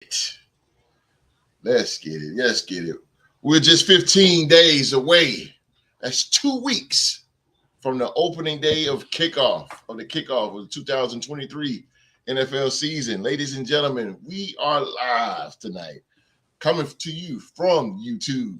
Let's get it. Let's get it. We're just 15 days away. That's 2 weeks from the opening day of the kickoff of the 2023 NFL season. Ladies and gentlemen, we are live tonight, coming to you from YouTube,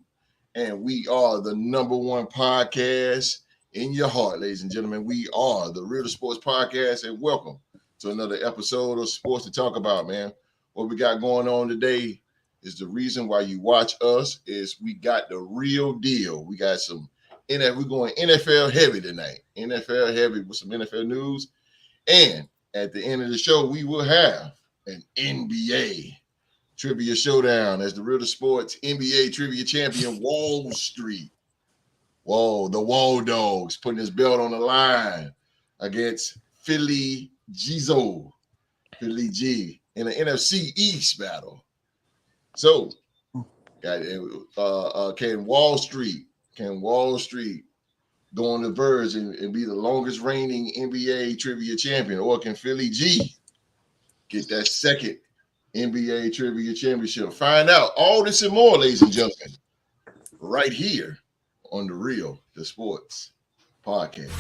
and we are the number one podcast in your heart, ladies and gentlemen. We are the Real Sports Podcast, and welcome to another episode of Sports to Talk About, man. What we got going on today is the reason why you watch us is we got the real deal. We got some we're going NFL heavy tonight. NFL heavy with some NFL news. And at the end of the show, we will have an NBA trivia showdown as the Real Sports NBA trivia champion, Wall Street. Whoa, the Wall Dogs putting his belt on the line against Philly G in the NFC East battle. So, can Wall Street go on the verge and be the longest reigning NBA trivia champion? Or can Philly G get that second NBA trivia championship? Find out all this and more, ladies and gentlemen, right here on the Real Sports Podcast.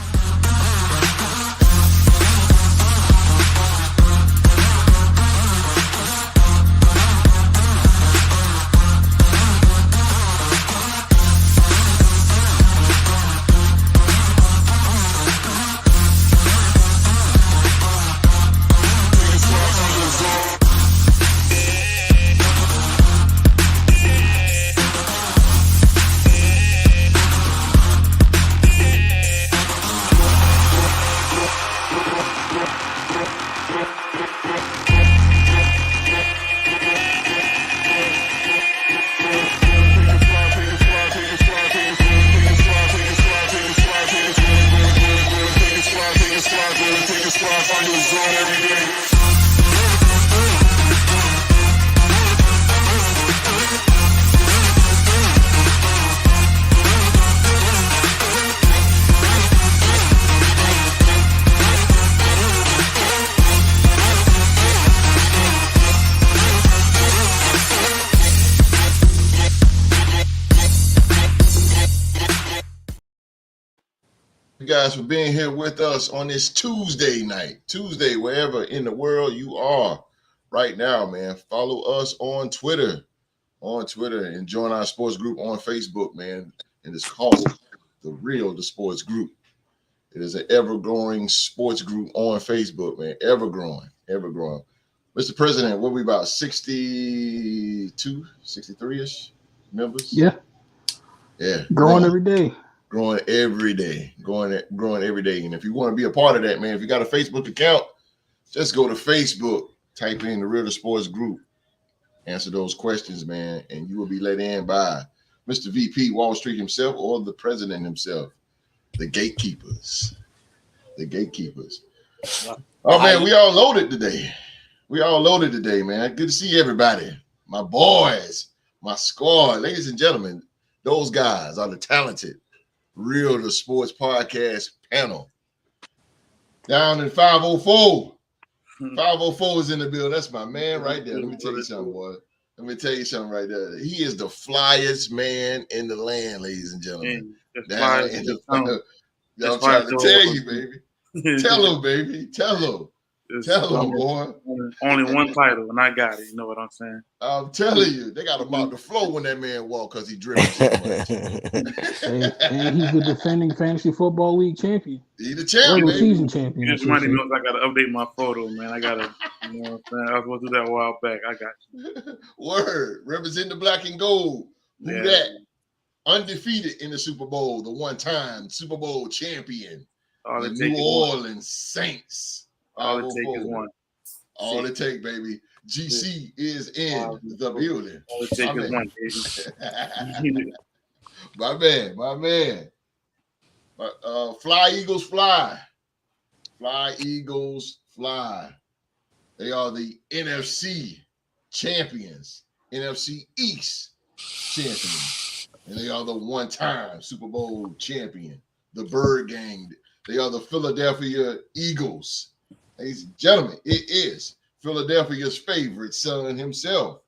Guys for being here with us on this Tuesday, wherever in the world you are right now, man. Follow us on Twitter, and join our sports group on Facebook, man. And it's called the Real Sports Group. It is an ever-growing sports group on Facebook, man. Ever-growing. Mr. President, what are we about, 62, 63-ish members? Yeah. Growing every day. Growing every day. And if you want to be a part of that, man, if you got a Facebook account, just go to Facebook, type in the Real Sports Group, answer those questions, man, and you will be let in by Mr. VP Wall Street himself or the president himself, the gatekeepers. Oh, man, we all loaded today, man. Good to see everybody. My boys, my squad. Ladies and gentlemen, those guys are the talented Real Sports Podcast panel. Down in 504. 504 is in the building. That's my man right there. Let me tell you something, boy. Right there. He is the flyest man in the land, ladies and gentlemen. I'm trying to tell you, baby. Tell him, baby. Tell him, boy. Only one title, and I got it. You know what I'm saying? I'm telling you, they got him out the floor when that man walked because he dribbled so much. and he's the defending fantasy football league champion. He's the champion, regular season champion. This money knows I got to update my photo, man. I got to, you know what I'm saying? I was going to do that a while back. I got you. Word. Represent the black and gold. Who that? Undefeated in the Super Bowl, the one-time Super Bowl champion. The New Orleans Saints. All it takes is one. All it takes, baby. GC is in the building. All it takes is one, baby. My man. Fly, Eagles, fly. Fly, Eagles, fly. They are the NFC champions, NFC East champions. And they are the one-time Super Bowl champion, the Bird Gang. They are the Philadelphia Eagles. Ladies and gentlemen, it is Philadelphia's favorite son himself,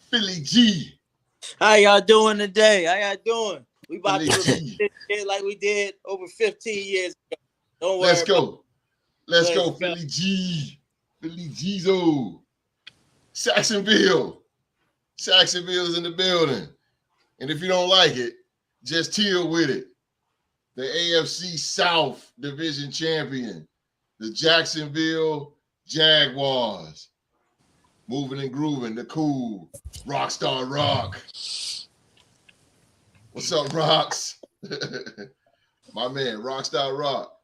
Philly G. How y'all doing today? How y'all doing? We about Philly to G. repeat this shit like we did over 15 years ago. Don't worry Let's about go. Let's Go go, ahead, Philly G. Philly Gzo. Saxonville. Saxonville's in the building. And if you don't like it, just chill with it. The AFC South Division champion, the Jacksonville Jaguars. Moving and grooving, the cool Rockstar Rock. What's up, Rocks? My man, Rockstar Rock.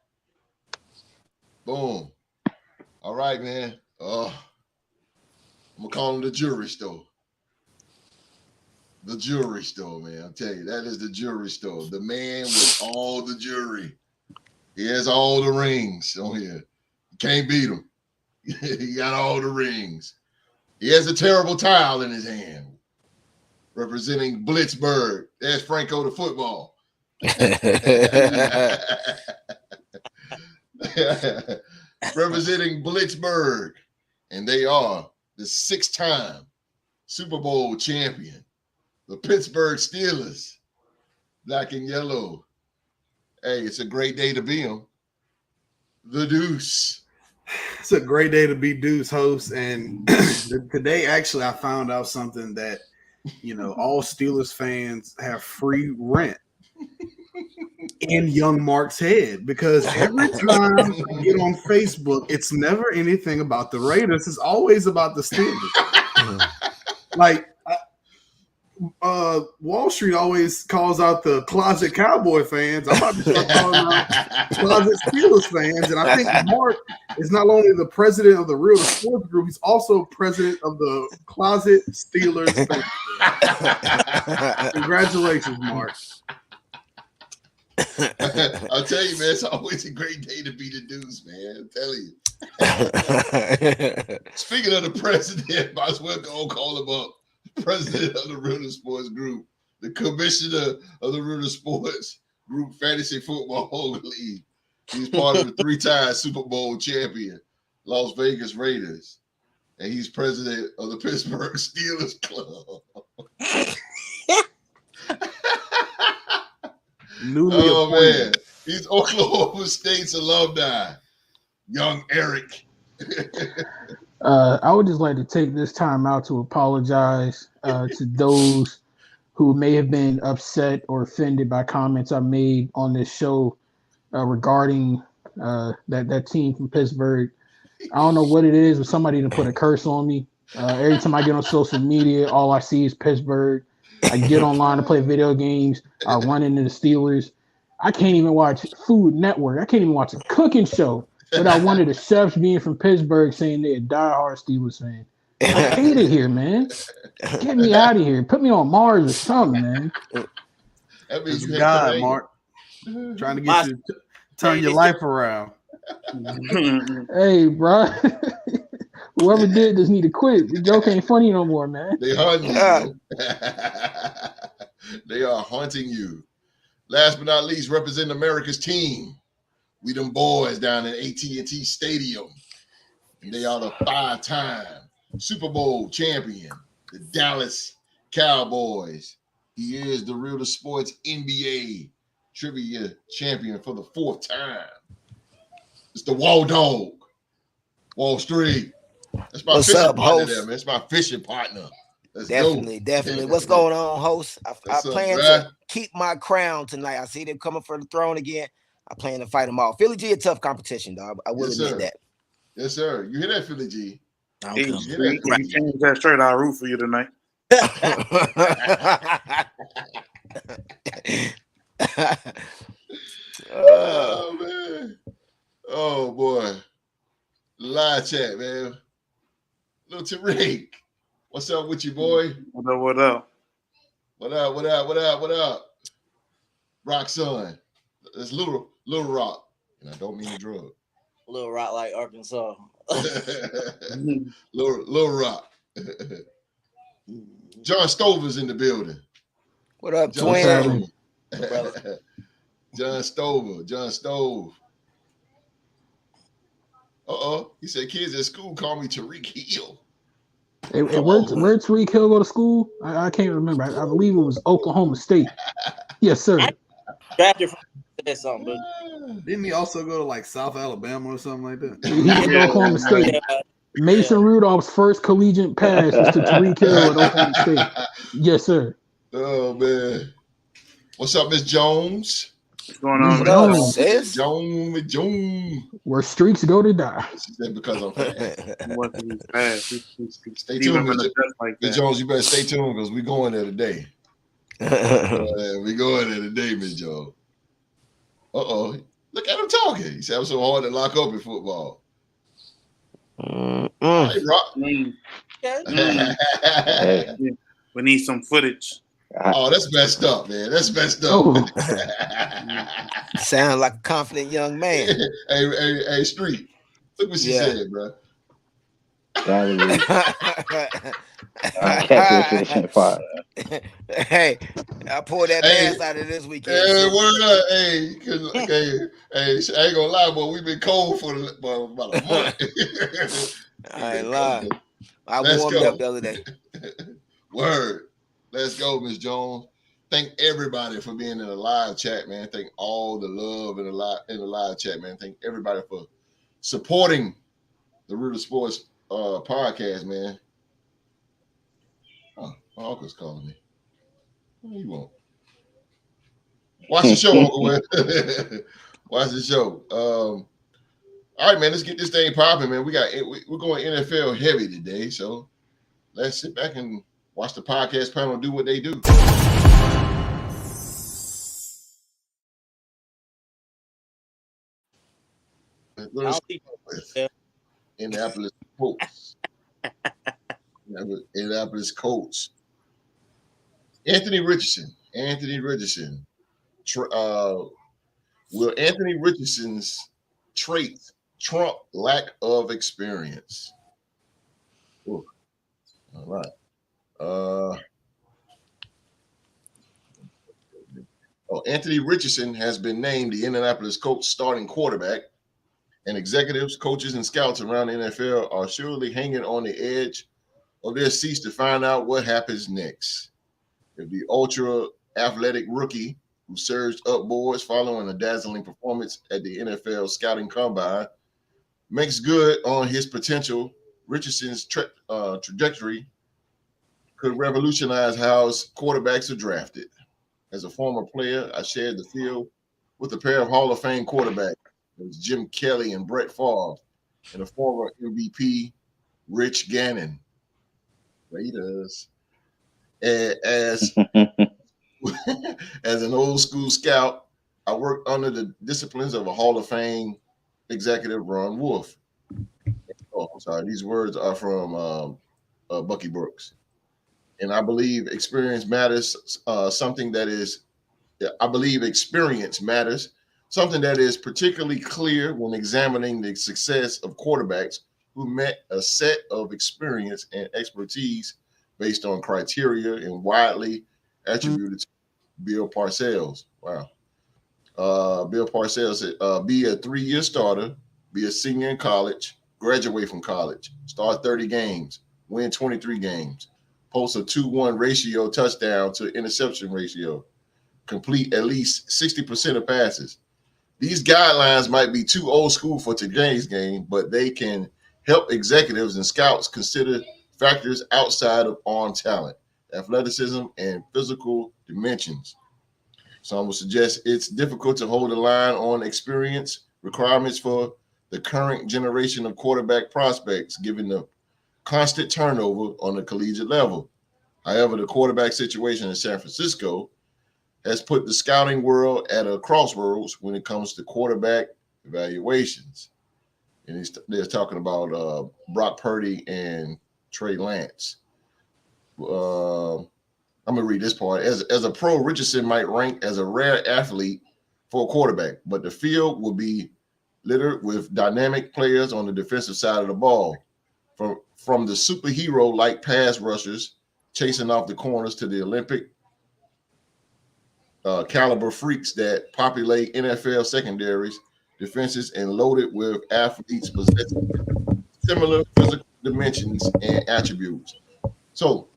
Boom. All right, man. I'm gonna call him the jewelry store. The jewelry store, man. I'll tell you, that is the jewelry store. The man with all the jewelry. He has all the rings on here. You can't beat him. He got all the rings. He has a terrible towel in his hand, representing Blitzburg. There's Franco the football. Representing Blitzburg. And they are the 6-time Super Bowl champion, the Pittsburgh Steelers, black and yellow. Hey, it's a great day to be them. The Deuce. It's a great day to be Deuce host. And today, actually, I found out something that, all Steelers fans have free rent in young Mark's head, because every time I get on Facebook, it's never anything about the Raiders. It's always about the Steelers. Like, Wall Street always calls out the closet Cowboy fans. I'm about to start calling out closet Steelers fans. And I think Mark is not only the president of the Real Sports Group, he's also president of the Closet Steelers fans. Congratulations, Mark. I'll tell you, man, it's always a great day to be the Deuce, man. I'm telling you. Speaking of the president, might as well go call him up. President of the Real Sports Group, the commissioner of the Real Sports Group Fantasy Football League. He's part of the 3-time Super Bowl champion, Las Vegas Raiders. And he's president of the Pittsburgh Steelers Club. Man. He's Oklahoma State's alumni. Young Eric. I would just like to take this time out to apologize to those who may have been upset or offended by comments I made on this show regarding that team from Pittsburgh. I don't know what it is, but somebody to put a curse on me. Every time I get on social media, all I see is Pittsburgh. I get online to play video games. I run into the Steelers. I can't even watch Food Network. I can't even watch a cooking show without one of the chefs being from Pittsburgh saying they're a diehard Steelers fan. I hate it here, man. Get me out of here. Put me on Mars or something, man. That means you God, Mark. Trying to get you to turn your life around. Hey, bro. Whoever did this need to quit. The joke ain't funny no more, man. They haunting you. They are haunting you. Last but not least, representing America's team. We them boys down in AT&T Stadium. And they are the 5-time Super Bowl champion, the Dallas Cowboys. He is the Real Sports NBA trivia champion for the 4th time. It's the Wall Dog. Wall Street. That's my fishing partner host? there, man. It's my fishing partner. Let's Definitely. What's going on, host? I plan to keep my crown tonight. I see them coming for the throne again. I plan to fight them all. Philly G, a tough competition, dog. I will admit that. Yes, sir. You hear that, Philly G? He changed that shirt. I'll root for you tonight. Oh, man. Oh, boy. Live chat, man. Little Tariq. What's up with you, boy? What up? What up? Rock son. It's Little Rock. And I don't mean a drug. Little Rock like Arkansas. Little Rock. John Stover's in the building. What up, twin? John Stove. He said kids at school call me Tariq Hill. Hey, where Tariq Hill go to school? I can't remember. I believe it was Oklahoma State. Yes, sir. Drafted from something, but Didn't he also go to like South Alabama or something like that? He went to Oklahoma State. Mason Rudolph's first collegiate pass was to Tariq Hill at Oklahoma State. Yes, sir. Oh man. What's up, Miss Jones? What's going on, Jones? Jones. Where streaks go to die. She said because I'm fast. Stay tuned, Miss Jones. You better stay tuned because we're going there today. We're going there today, Miss Jones. Look at him talking. He said I'm so hard to lock up in football. Hey, Rock. We need some footage. Oh, that's messed up, man. That's messed up. Sound like a confident young man. hey, Street. Look what she said, bro. Hey, I pulled that bass out of this weekend. Hey, I ain't gonna lie, boy. We've been cold for about a month. I ain't lying. I warmed up the other day. Word. Let's go, Miss Jones. Thank everybody for being in the live chat, man. Thank all the love in the live chat, man. Thank everybody for supporting the Root of Sports podcast, man. Oh, my uncle's calling me. He won't. Watch the show, Uncle Will. Watch the show. All right, man. Let's get this thing popping, man. We're going NFL heavy today, so let's sit back and watch the podcast panel do what they do. Indianapolis Colts. Indianapolis Colts. Anthony Richardson. Will Anthony Richardson's traits trump lack of experience? Ooh. All right. Anthony Richardson has been named the Indianapolis Colts starting quarterback, and executives, coaches, and scouts around the NFL are surely hanging on the edge of their seats to find out what happens next. If the ultra-athletic rookie who surged up boards following a dazzling performance at the NFL Scouting Combine makes good on his potential, Richardson's trajectory could revolutionize how quarterbacks are drafted. As a former player, I shared the field with a pair of Hall of Fame quarterbacks. It was Jim Kelly and Brett Favre, and a former MVP, Rich Gannon. Raiders. As an old school scout, I worked under the disciplines of a Hall of Fame executive, Ron Wolf. Oh, I'm sorry. These words are from Bucky Brooks. And I believe experience matters, something that is particularly clear when examining the success of quarterbacks who met a set of experience and expertise based on criteria and widely attributed to Bill Parcells. Wow. Bill Parcells said, be a 3-year starter, be a senior in college, graduate from college, start 30 games, win 23 games, post a 2-1 ratio touchdown to interception ratio, complete at least 60% of passes. These guidelines might be too old school for today's game, but they can help executives and scouts consider factors outside of arm talent, athleticism, and physical dimensions. Some would suggest it's difficult to hold a line on experience requirements for the current generation of quarterback prospects, given the constant turnover on the collegiate level. However, the quarterback situation in San Francisco has put the scouting world at a crossroads when it comes to quarterback evaluations. And they're talking about Brock Purdy and Trey Lance. I'm going to read this part. As a pro, Richardson might rank as a rare athlete for a quarterback, but the field will be littered with dynamic players on the defensive side of the ball. From the superhero-like pass rushers chasing off the corners to the Olympic caliber freaks that populate NFL secondaries, defenses and loaded with athletes possessing similar physical dimensions and attributes. So,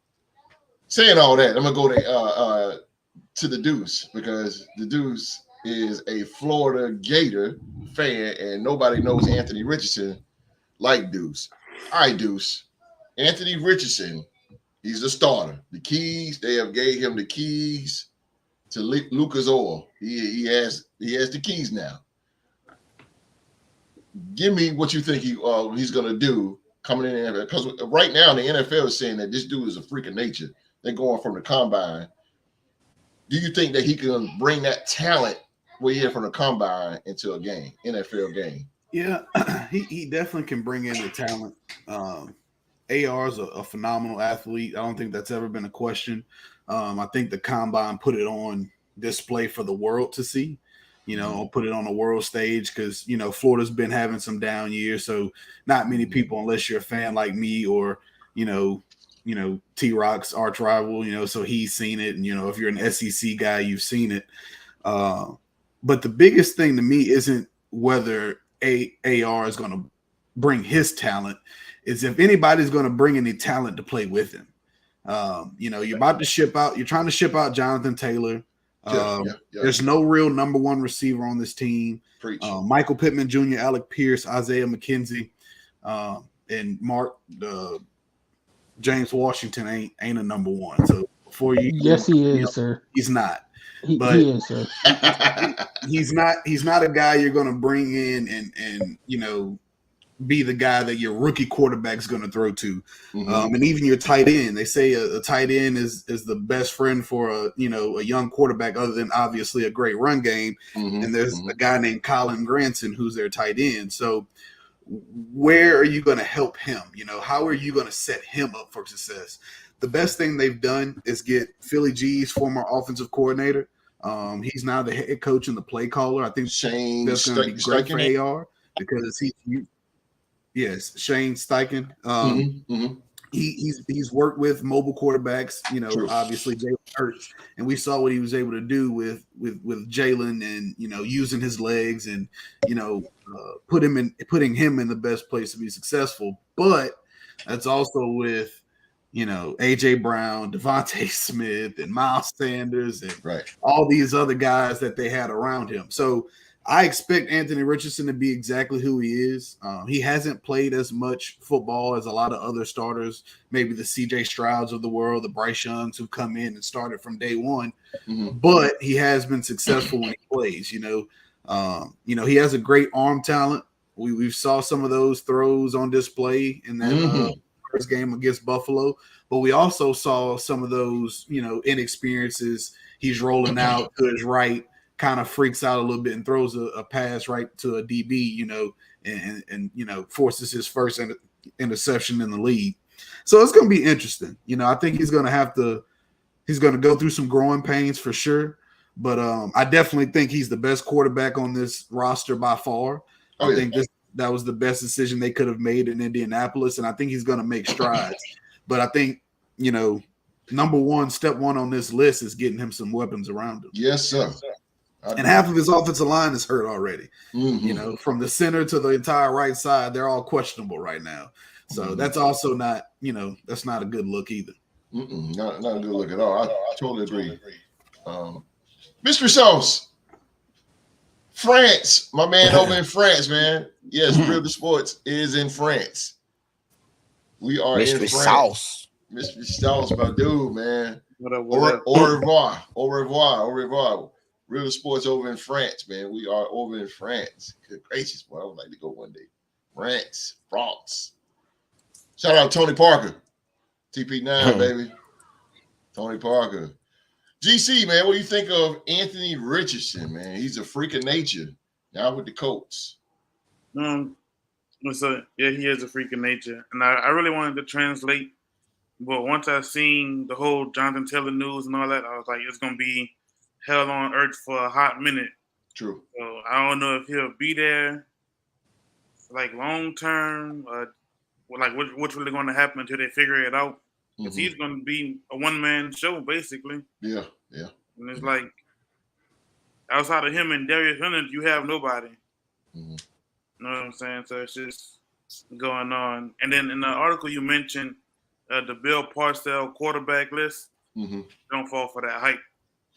saying all that, I'm gonna go to the Deuce, because the Deuce is a Florida Gator fan, and nobody knows Anthony Richardson like Deuce. All right, Deuce. Anthony Richardson, he's the starter. The keys, they have gave him the keys to Lucas Oil. He has the keys now. Give me what you think he's gonna do coming in there, because right now the NFL is saying that this dude is a freak of nature. They're going from the combine. Do you think that he can bring that talent we hear from the combine into a game, NFL game? Yeah, he definitely can bring in the talent. AR is a phenomenal athlete. I don't think that's ever been a question. I think the combine put it on display for the world to see. Put it on the world stage, because Florida's been having some down years, so not many people, unless you're a fan like me or T-Rock's arch rival, so he's seen it, and if you're an SEC guy, you've seen it. But the biggest thing to me isn't whether AR is going to bring his talent, is if anybody's going to bring any talent to play with him. You're about to ship out. You're trying to ship out Jonathan Taylor. There's no real number one receiver on this team. Michael Pittman Jr., Alec Pierce, Isaiah McKenzie, and Mark James Washington ain't a number one. So before you, yes, he is, sir. He's not. He is, sir. He's not a guy you're going to bring in and be the guy that your rookie quarterback's going to throw to. And even your tight end, they say a tight end is the best friend for a young quarterback, other than obviously a great run game. And there's a guy named Colin Granson who's their tight end. So where are you going to help him? How are you going to set him up for success? The best thing they've done is get Philly G's former offensive coordinator. He's now the head coach and the play caller. I think Shane that's going to be great for AR, because Shane Steichen. He's worked with mobile quarterbacks, obviously Jalen Hurts, and we saw what he was able to do with Jalen, and using his legs, and putting him in the best place to be successful. But that's also with AJ Brown, Devontae Smith, and Miles Sanders, and all these other guys that they had around him. So I expect Anthony Richardson to be exactly who he is. He hasn't played as much football as a lot of other starters, maybe the CJ Strouds of the world, the Bryce Youngs who come in and started from day one. But he has been successful when he plays. He has a great arm talent. We saw some of those throws on display in that first game against Buffalo, but we also saw some of those, inexperiences. He's rolling out to his right, kind of freaks out a little bit and throws a pass right to a DB, and forces his first interception in the league. So it's going to be interesting. I think he's going to go through some growing pains for sure. But I definitely think he's the best quarterback on this roster by far. I think that was the best decision they could have made in Indianapolis, and I think he's going to make strides. But I think, step one on this list is getting him some weapons around him. Yes, sir. And half of his offensive line is hurt already. From the center to the entire right side, they're all questionable right now. So that's also not, that's not a good look either. Not a good look at all. I totally agree. Mystery Sauce. France, my man over in France, man. Yes, Real the Sports is in France. We are Mystery in France. Sauce. Mystery Sauce, my dude, man. What up? Au revoir. Au revoir. Au revoir. Real Sports over in France, man. We are over in France. Good gracious, boy. I would like to go one day. France. Shout out Tony Parker. TP9, baby. Tony Parker. GC, man, what do you think of Anthony Richardson, man? He's a freak of nature now with the Colts. So yeah, he is a freak of nature, and I really wanted to translate, but once I seen the whole Jonathan Taylor news and all that, I was like, it's gonna be hell on earth for a hot minute. True. So I don't know if he'll be there, like long term, what's really going to happen until they figure it out. Because he's going to be a one-man show, basically. Yeah. And it's like, outside of him and Darius Leonard, you have nobody. Mm-hmm. You know what I'm saying? So it's just going on. And then in the article you mentioned the Bill Parcells quarterback list. Mm-hmm. Don't fall for that hype.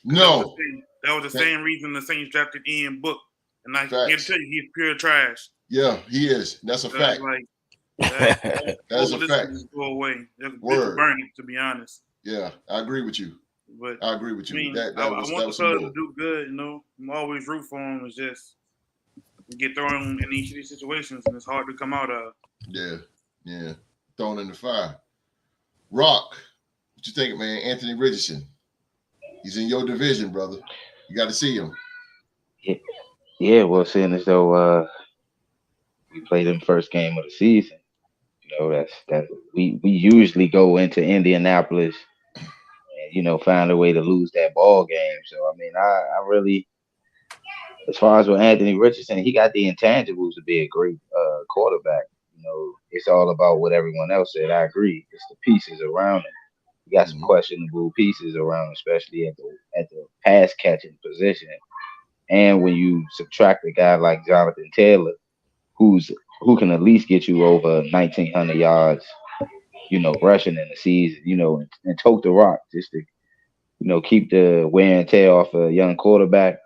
No. That was the same reason the Saints drafted Ian Book. And I can tell you, he's pure trash. Yeah, he is. That's a fact. That's a fact. Go away. Word. Burn it, to be honest. Yeah, I agree with you. But I agree with you. I mean, that I was want the fella to do good. You know, I'm always root for him. It's just get thrown in each of these situations, and it's hard to come out of. Yeah, thrown in the fire. Rock, what you think, man? Anthony Richardson, he's in your division, brother. You got to see him. Yeah. Well, seeing as though we played in the first game of the season, you know, that's we usually go into Indianapolis and, you know, find a way to lose that ball game. So I mean, I really, as far as with Anthony Richardson, he got the intangibles to be a great quarterback. You know, it's all about what everyone else said. I agree. It's the pieces around him. You got some questionable pieces around, especially at the pass catching position. And when you subtract a guy like Jonathan Taylor, who can at least get you over 1,900 yards, you know, rushing in the season, you know, and tote the rock just to, you know, keep the wear and tear off a young quarterback.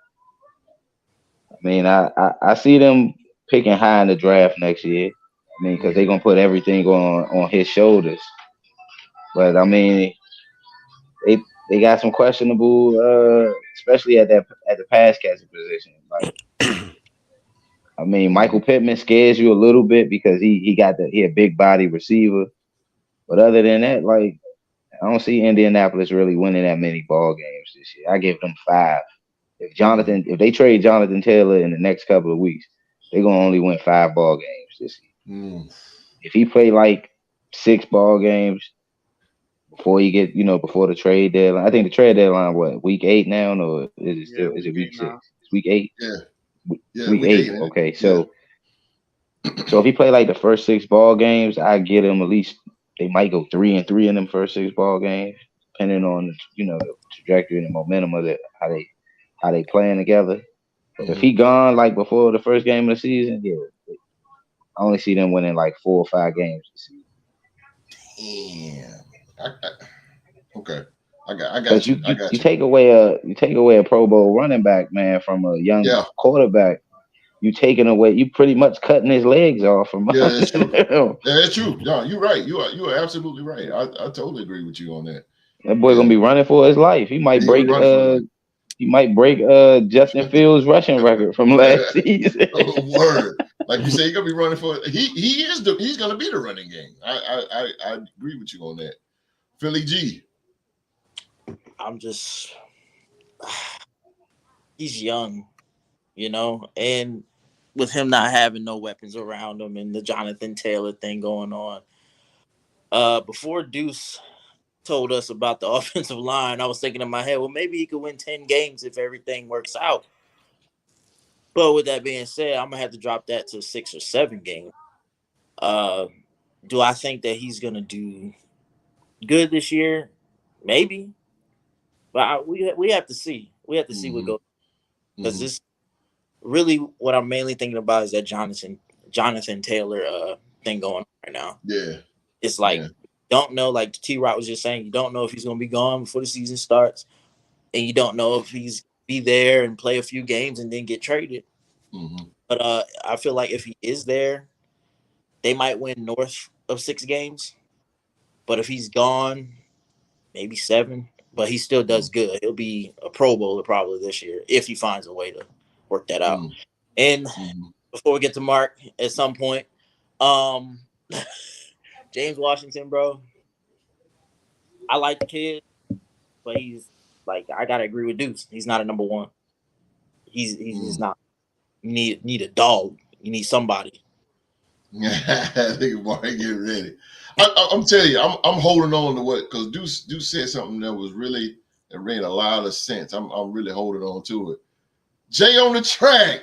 I mean, I see them picking high in the draft next year. I mean, because they're gonna put everything on his shoulders. But I mean, they got some questionable, especially at the pass catching position. Like, I mean, Michael Pittman scares you a little bit because he a big body receiver. But other than that, like, I don't see Indianapolis really winning that many ball games this year. I give them 5. If they trade Jonathan Taylor in the next couple of weeks, they're gonna only win 5 ball games this year. If he play like 6 ball games before before the trade deadline, I think the trade deadline week 8 now, or is it week 6? It's week 8. Yeah, week 8. Okay, so if he play like the first 6 ball games, I get him at least. They might go 3-3 in them first 6 ball games, depending on the trajectory and the momentum of how they playing together. But if he gone like before the first game of the season, I only see them winning like 4 or 5 games this season. Damn. Okay. I got you. You take away a Pro Bowl running back, man, from a young quarterback. You pretty much cutting his legs off from. Yeah, that's true. That's true. No, you're right. You are absolutely right. I totally agree with you on that. That boy gonna be running for his life. He might break Justin Fields' rushing record from last season. Word. Like you say, he's gonna be running for he's gonna be the running game. I agree with you on that. Philly G. He's young, and with him not having no weapons around him and the Jonathan Taylor thing going on. Before Deuce told us about the offensive line, I was thinking in my head, well, maybe he could win 10 games if everything works out. But with that being said, I'm going to have to drop that to 6 or 7 games. Do I think that he's going to do good this year? Maybe. But we have to see. We have to see what goes. Because this really what I'm mainly thinking about is that Jonathan Taylor thing going on right now. Yeah. It's like, don't know, like T-Rock was just saying, you don't know if he's going to be gone before the season starts. And you don't know if he's be there and play a few games and then get traded. But I feel like if he is there, they might win north of 6 games. But if he's gone, maybe 7. But he still does good. He'll be a Pro Bowler probably this year if he finds a way to work that out. And before we get to Mark, at some point, James Washington, bro, I like the kid, but he's like, I gotta agree with Deuce. He's not a number 1. He's not. You need a dog. You need somebody. I think Mark get ready. I'm telling you, I'm holding on to what, because Deuce said something that made a lot of sense. I'm really holding on to it. Jay on the track.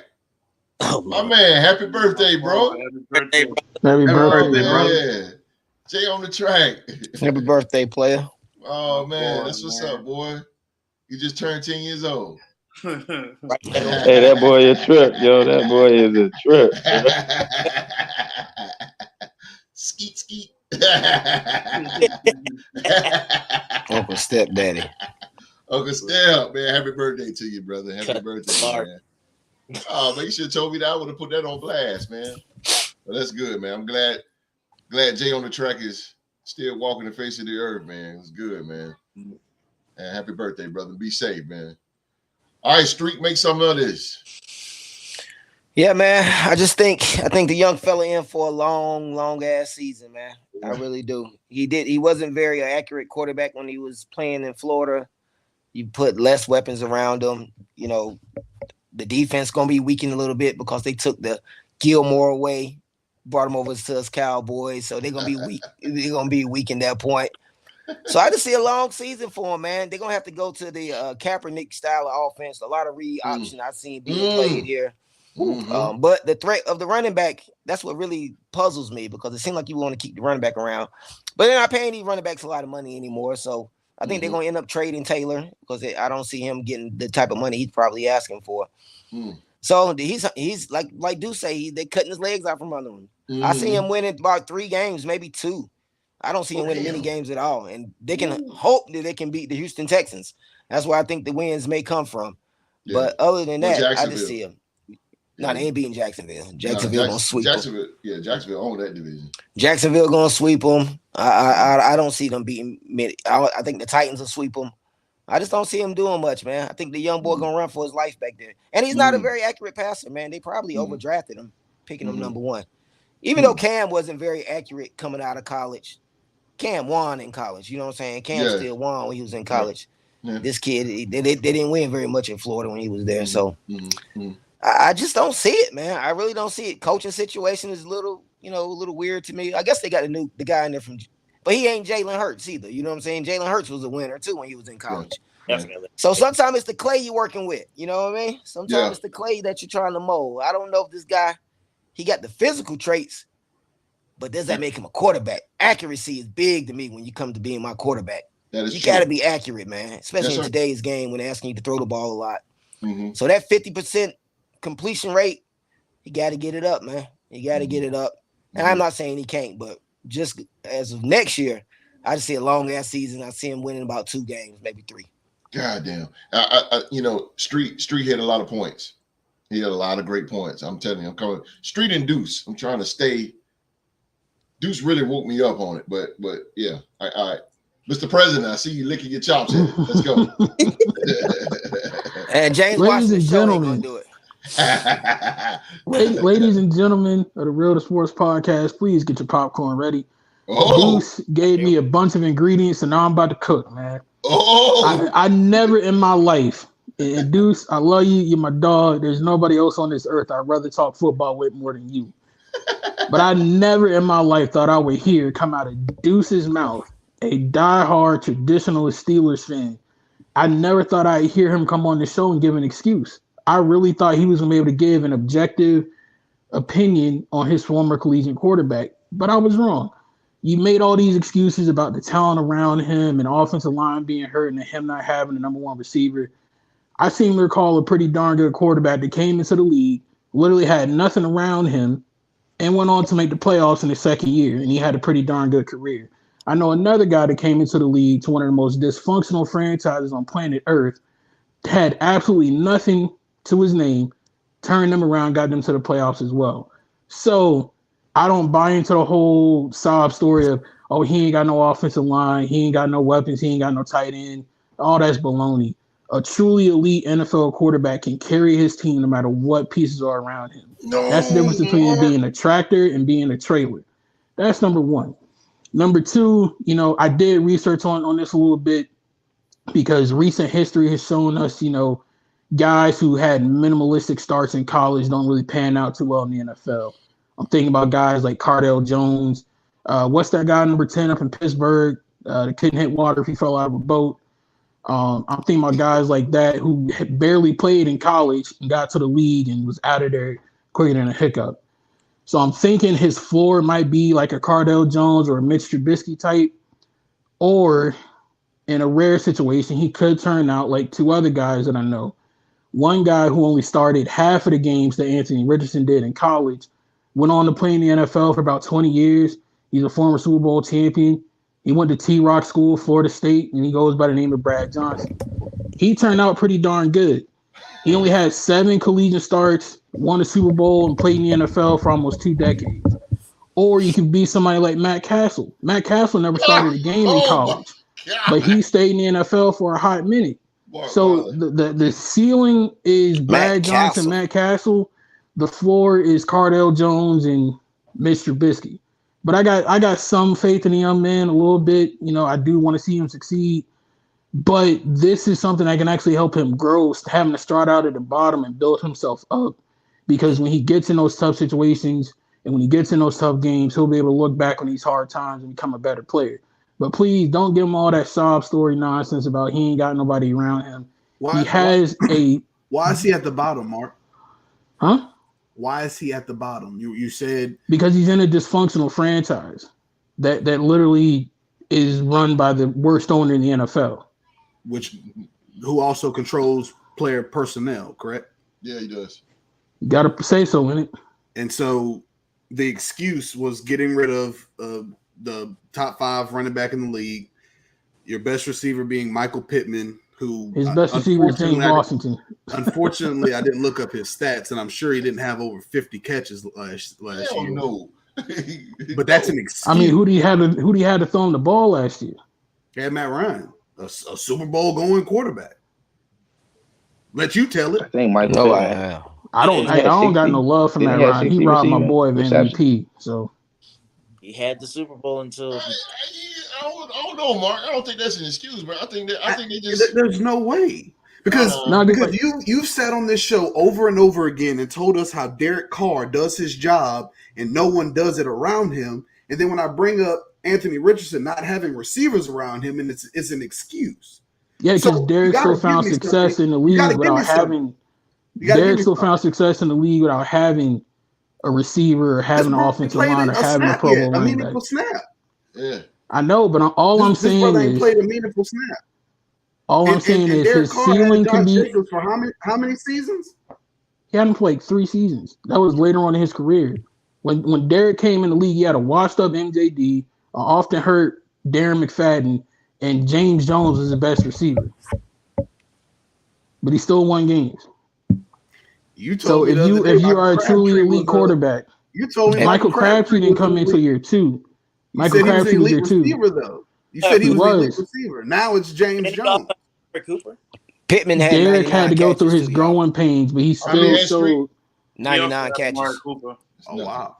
Oh, my man, happy birthday, bro. Happy birthday, bro. Happy birthday, bro. Yeah. Jay on the track. Happy birthday, player. Oh, man, that's what's up, boy. You just turned 10 years old. Right there. Hey, that boy a trip, yo. That boy is a trip. Skeet skeet. Uncle Stepdaddy. Uncle Step, man, happy birthday to you, brother. Happy birthday, man. Oh, man, you should have told me that. I would have put that on blast, man. But that's good, man. I'm glad Jay on the track is still walking the face of the earth, man. It's good, man. And happy birthday, brother. Be safe, man. All right, Streak, make some of this. Yeah, man. I think the young fella in for a long ass season, man. I really do. He wasn't very accurate quarterback when he was playing in Florida. You put less weapons around him. You know, the defense gonna be weakened a little bit because they took the Gilmore away, brought him over to us Cowboys. So they're gonna be weak. They're gonna be weak in that point. So I just see a long season for him, man. They're gonna have to go to the Kaepernick style of offense. A lot of read option I've seen being played here. But the threat of the running back, that's what really puzzles me because it seems like you want to keep the running back around. But they're not paying these running backs a lot of money anymore. So I think they're going to end up trading Taylor because I don't see him getting the type of money he's probably asking for. So he's like Deuce say, they're cutting his legs out from under him. I see him winning about 3 games, maybe 2. I don't see him winning many games at all. And they can hope that they can beat the Houston Texans. That's where I think the wins may come from. Yeah. But other than that, I just see him. No, they ain't beating Jacksonville. Jacksonville gonna sweep them. Yeah, Jacksonville own that division. Jacksonville gonna sweep them. I don't see them beating many. I think the Titans will sweep them. I just don't see him doing much, man. I think the young boy gonna run for his life back there. And he's not a very accurate passer, man. They probably overdrafted him, picking him number 1. Even though Cam wasn't very accurate coming out of college, Cam won in college. You know what I'm saying? Cam still won when he was in college. Yeah. This kid, they didn't win very much in Florida when he was there. So I just don't see it, man. I really don't see it. Coaching situation is a little weird to me. I guess they got the guy in there but he ain't Jalen Hurts either. You know what I'm saying? Jalen Hurts was a winner too when he was in college. Definitely. So sometimes it's the clay you're working with. You know what I mean? Sometimes it's the clay that you're trying to mold. I don't know if this guy, he got the physical traits, but does that make him a quarterback? Accuracy is big to me when you come to being my quarterback. You got to be accurate, man, especially in today's game when they're asking you to throw the ball a lot. So that 50% completion rate, you got to get it up, man. You got to get it up. And I'm not saying he can't, but just as of next year, I just see a long ass season. I see him winning about 2 games, maybe 3. God damn. Street had a lot of points. He had a lot of great points. I'm telling you, I'm coming. Street and Deuce. I'm trying to stay. Deuce really woke me up on it, but yeah. All right. Mr. President, I see you licking your chops here. Let's go. And James Washington ain't gonna do it. Ladies and gentlemen of the Real to Sports podcast, please get your popcorn ready. Deuce gave me a bunch of ingredients, and now I'm about to cook, man. I never in my life, and Deuce, I love you. You're my dog. There's nobody else on this earth I'd rather talk football with more than you. But I never in my life thought I would hear come out of Deuce's mouth, a diehard traditionalist Steelers fan. I never thought I'd hear him come on the show and give an excuse. I really thought he was going to be able to give an objective opinion on his former collegiate quarterback, but I was wrong. You made all these excuses about the talent around him and offensive line being hurt and him not having the number 1 receiver. I seem to recall a pretty darn good quarterback that came into the league, literally had nothing around him, and went on to make the playoffs in his second year, and he had a pretty darn good career. I know another guy that came into the league to one of the most dysfunctional franchises on planet Earth, had absolutely nothing to his name, turned them around, got them to the playoffs as well. So I don't buy into the whole sob story of, oh, he ain't got no offensive line, he ain't got no weapons, he ain't got no tight end. All that's baloney. A truly elite NFL quarterback can carry his team no matter what pieces are around him. That's the difference between being a tractor and being a trailer. That's number 1. Number 2, I did research on this a little bit because recent history has shown us, guys who had minimalistic starts in college don't really pan out too well in the NFL. I'm thinking about guys like Cardale Jones. What's that guy, number 10 up in Pittsburgh? That couldn't hit water if he fell out of a boat. I'm thinking about guys like that who had barely played in college and got to the league and was out of there quicker than a hiccup. So I'm thinking his floor might be like a Cardale Jones or a Mitch Trubisky type, or in a rare situation, he could turn out like 2 other guys that I know. One guy who only started half of the games that Anthony Richardson did in college went on to play in the NFL for about 20 years. He's a former Super Bowl champion. He went to T-Rock School, Florida State, and he goes by the name of Brad Johnson. He turned out pretty darn good. He only had 7 collegiate starts, won a Super Bowl, and played in the NFL for almost 2 decades. Or you can be somebody like Matt Castle. Matt Castle never started a game in college, but he stayed in the NFL for a hot minute. So the ceiling is Brad Johnson, Matt Castle. The floor is Cardale Jones and Mitch Trubisky. But I got some faith in the young man, a little bit. You know, I do want to see him succeed. But this is something that can actually help him grow, having to start out at the bottom and build himself up. Because when he gets in those tough situations and when he gets in those tough games, he'll be able to look back on these hard times and become a better player. But please don't give him all that sob story nonsense about he ain't got nobody around him. Why is he at the bottom, Mark? Huh? Why is he at the bottom? You said because he's in a dysfunctional franchise that literally is run by the worst owner in the NFL. Who also controls player personnel, correct? Yeah, he does. You gotta say so in it. And so the excuse was getting rid of the top 5 running back in the league, your best receiver being Michael Pittman, who his best receiver is James Washington. Unfortunately, I didn't look up his stats, and I'm sure he didn't have over 50 catches last year. No. But that's an excuse. I mean, who do you have to throw him the ball last year? He had Matt Ryan, a Super Bowl going quarterback. Let you tell it. I think Michael. No, I don't got no love for Matt Ryan. He robbed my boy of MVP. So he had the Super Bowl until. I don't know, Mark. I don't think that's an excuse, bro. I think they just. There's no way because you've sat on this show over and over again and told us how Derek Carr does his job and no one does it around him. And then when I bring up Anthony Richardson not having receivers around him, and it's an excuse. Yeah, because Derek still found success in the league without having. Derek still found success in the league without having a receiver or having an offensive line or having a Pro Bowl running back. Yeah, I know, but all I'm saying is played a meaningful snap. All I'm saying is his ceiling can be for how many seasons? He hadn't played 3 seasons. That was later on in his career. When Derek came in the league, he had a washed up MJD, often hurt Darren McFadden, and James Jones was the best receiver. But he still won games. You told me if you are a truly elite quarterback, you told me Michael Crabtree didn't come into year 2. Michael Crabtree was year 2. Though. You said he was an elite receiver. Now it's James Jones. Cooper. Pittman had Derek had to go through his growing pains, but he still showed 99 catches. Oh wow.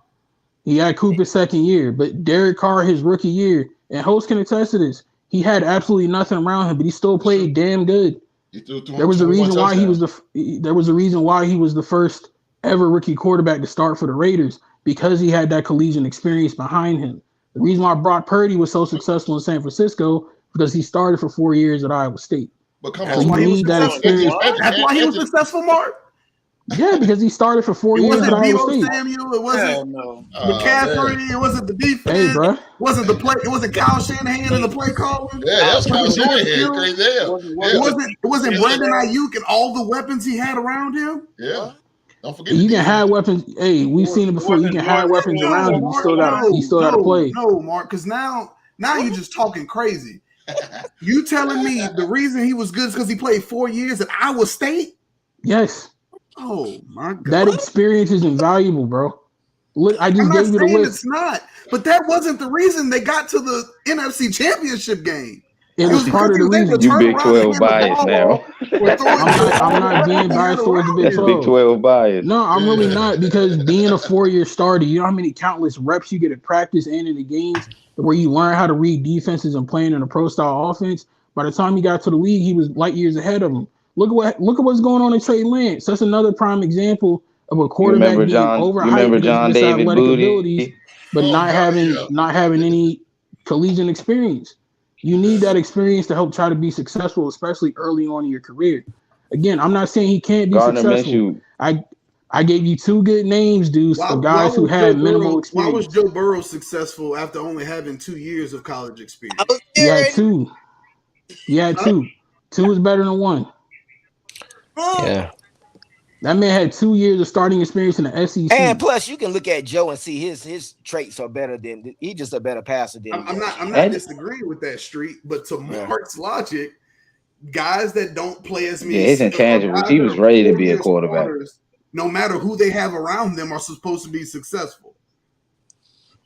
He had Cooper's second year, but Derek Carr his rookie year, and hosts can attest to this. He had absolutely nothing around him, but he still played damn good. There was a reason why he was the first ever rookie quarterback to start for the Raiders, because he had that collegiate experience behind him. The reason why Brock Purdy was so successful in San Francisco because he started for 4 years at Iowa State. But come on, you need that experience. That's why he was successful, Mark. Yeah, because he started for 4 years at Iowa State. Samuel, it wasn't McCaffrey, it wasn't the defense. Hey, bro. It wasn't the play. It wasn't Kyle Shanahan in the play calling. Yeah, that's Kyle Shanahan. Crazy. It wasn't Brandon Ayuk and all the weapons he had around him. Yeah. Don't forget. You can have weapons. Hey, we've seen it before. You can have weapons around you. You still got to play. No, Mark, because now you're just talking crazy. You telling me the reason he was good is because he played 4 years at Iowa State? Yes. Oh my God. That experience is invaluable, bro. Look, I just gave you the list. It's not, but that wasn't the reason they got to the NFC Championship game. It was part of the reason. You Big 12 bias now. I'm not being biased towards the Big 12. Big 12 bias. No, I'm really not, because being a 4-year starter, you know how many countless reps you get at practice and in the games where you learn how to read defenses and playing in a pro-style offense. By the time he got to the league, he was light years ahead of him. Look at what's going on in Trey Lance. That's another prime example of a quarterback being overhyped with his athletic abilities, but not having any collegiate experience. You need that experience to help try to be successful, especially early on in your career. Again, I'm not saying he can't be successful. I gave you 2 good names, Deuce, of guys who had minimal experience. Why was Joe Burrow successful after only having 2 years of college experience? He had 2. He had 2. 2 is better than 1. Yeah. That man had 2 years of starting experience in the SEC. And plus, you can look at Joe and see his traits are better than he's just a better passer than. I'm not disagreeing with that, Street, but to Mark's logic, guys that don't play as many, his intangibles, he was ready to be a quarterback. Starters, no matter who they have around them, are supposed to be successful.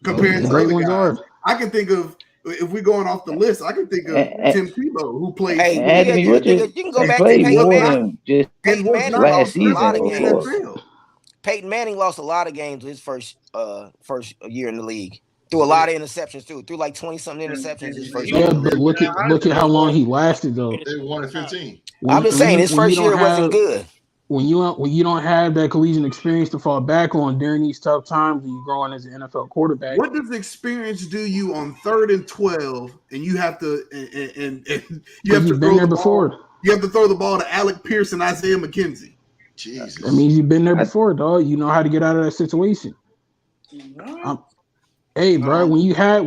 Compared to other guys, I can think of. If we're going off the list, I can think of Tim Tebow, who played. Hey, Anthony Richardson, you can go back to Peyton Manning. Peyton Manning lost a lot of games. Peyton Manning lost a lot of games his first year in the league. Threw a lot of interceptions too. Threw like 20-something interceptions his first year. Yeah, but look at how long he lasted though. They won at 15. I'm just saying his first year wasn't good. When you don't have that collegiate experience to fall back on during these tough times when you're growing as an NFL quarterback. What does experience do you on 3rd and 12, and you have to and you have to throw the ball? You have to throw the ball to Alec Pierce and Isaiah McKenzie. Jesus, that means you've been there before, dog. You know how to get out of that situation. Hey, bro, when you have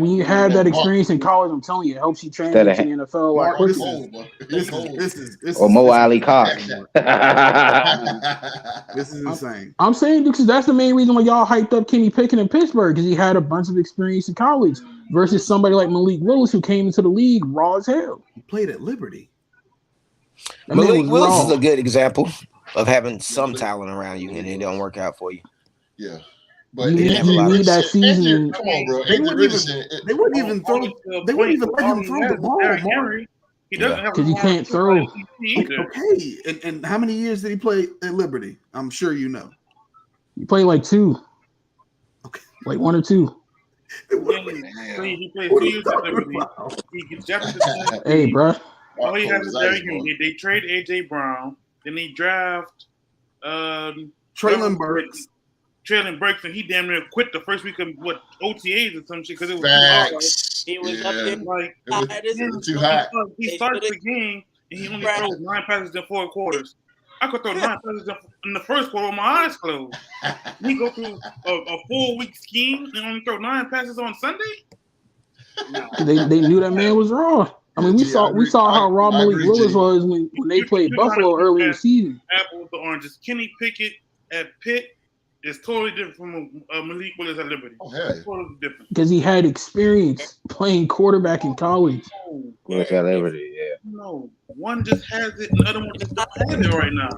that experience in college, I'm telling you, it helps you translate to the NFL like quickly. This is or Mo Ali Cox. This is insane. I'm saying because that's the main reason why y'all hyped up Kenny Pickett in Pittsburgh, because he had a bunch of experience in college versus somebody like Malik Willis who came into the league raw as hell. He played at Liberty. Malik Willis is a good example of having some talent around you and it don't work out for you. Yeah. But you need that season. Come on, bro. They wouldn't even let him throw the ball. He doesn't have because he can't throw. Okay, and how many years did he play at Liberty? I'm sure you know. He played like 2. Okay, like 1 or 2. He played 2 years at Liberty. Hey, bro. All he has is Derrick Henry. They trade AJ Brown. Then they draft Traylon Burks. Traylon Burks, and he damn near quit the first week of OTAs or some shit because it was Facts. too hard. He was up there like it was too hot. He starts the game and he only throws 9 passes in 4 quarters. I could throw 9 passes in the first quarter with my eyes closed. We go through a 4-week scheme and only throw 9 passes on Sunday. No. They knew that man was raw. I mean, we saw how raw Malik Willis was when they played Buffalo early in the season. Apples to oranges. Kenny Pickett at Pitt is totally different from Malik Willis at Liberty. Oh, hell yeah. Totally different. Because he had experience playing quarterback in college. Willis at Liberty, yeah. No, one just has it, and the other one just don't have it right now.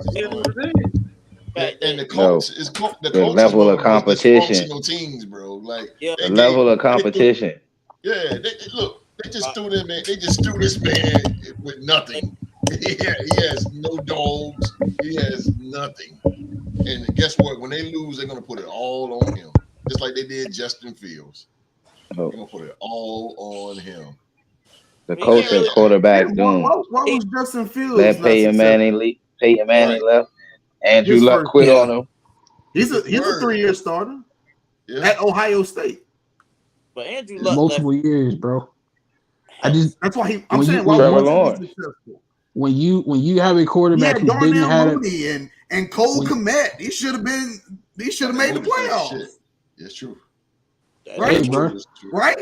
And the Colts is the level of competition. Teams, bro. Like the level of competition. They just threw them in. They just threw this man with nothing. He has no dogs. He has nothing. And guess what? When they lose, they're gonna put it all on him, just like they did Justin Fields. They're gonna put it all on him. The coach at quarterback doing. What was Justin Fields? Let Peyton Manning left. Andrew Luck quit on him. He's a 3-year starter at Ohio State. But Andrew Luck multiple years, bro. That's why I'm saying Trevor Lawrence. When you have a quarterback who didn't have it, and Cole Kmet, he should have made the playoffs. It's true. Right, hey, bro. Right.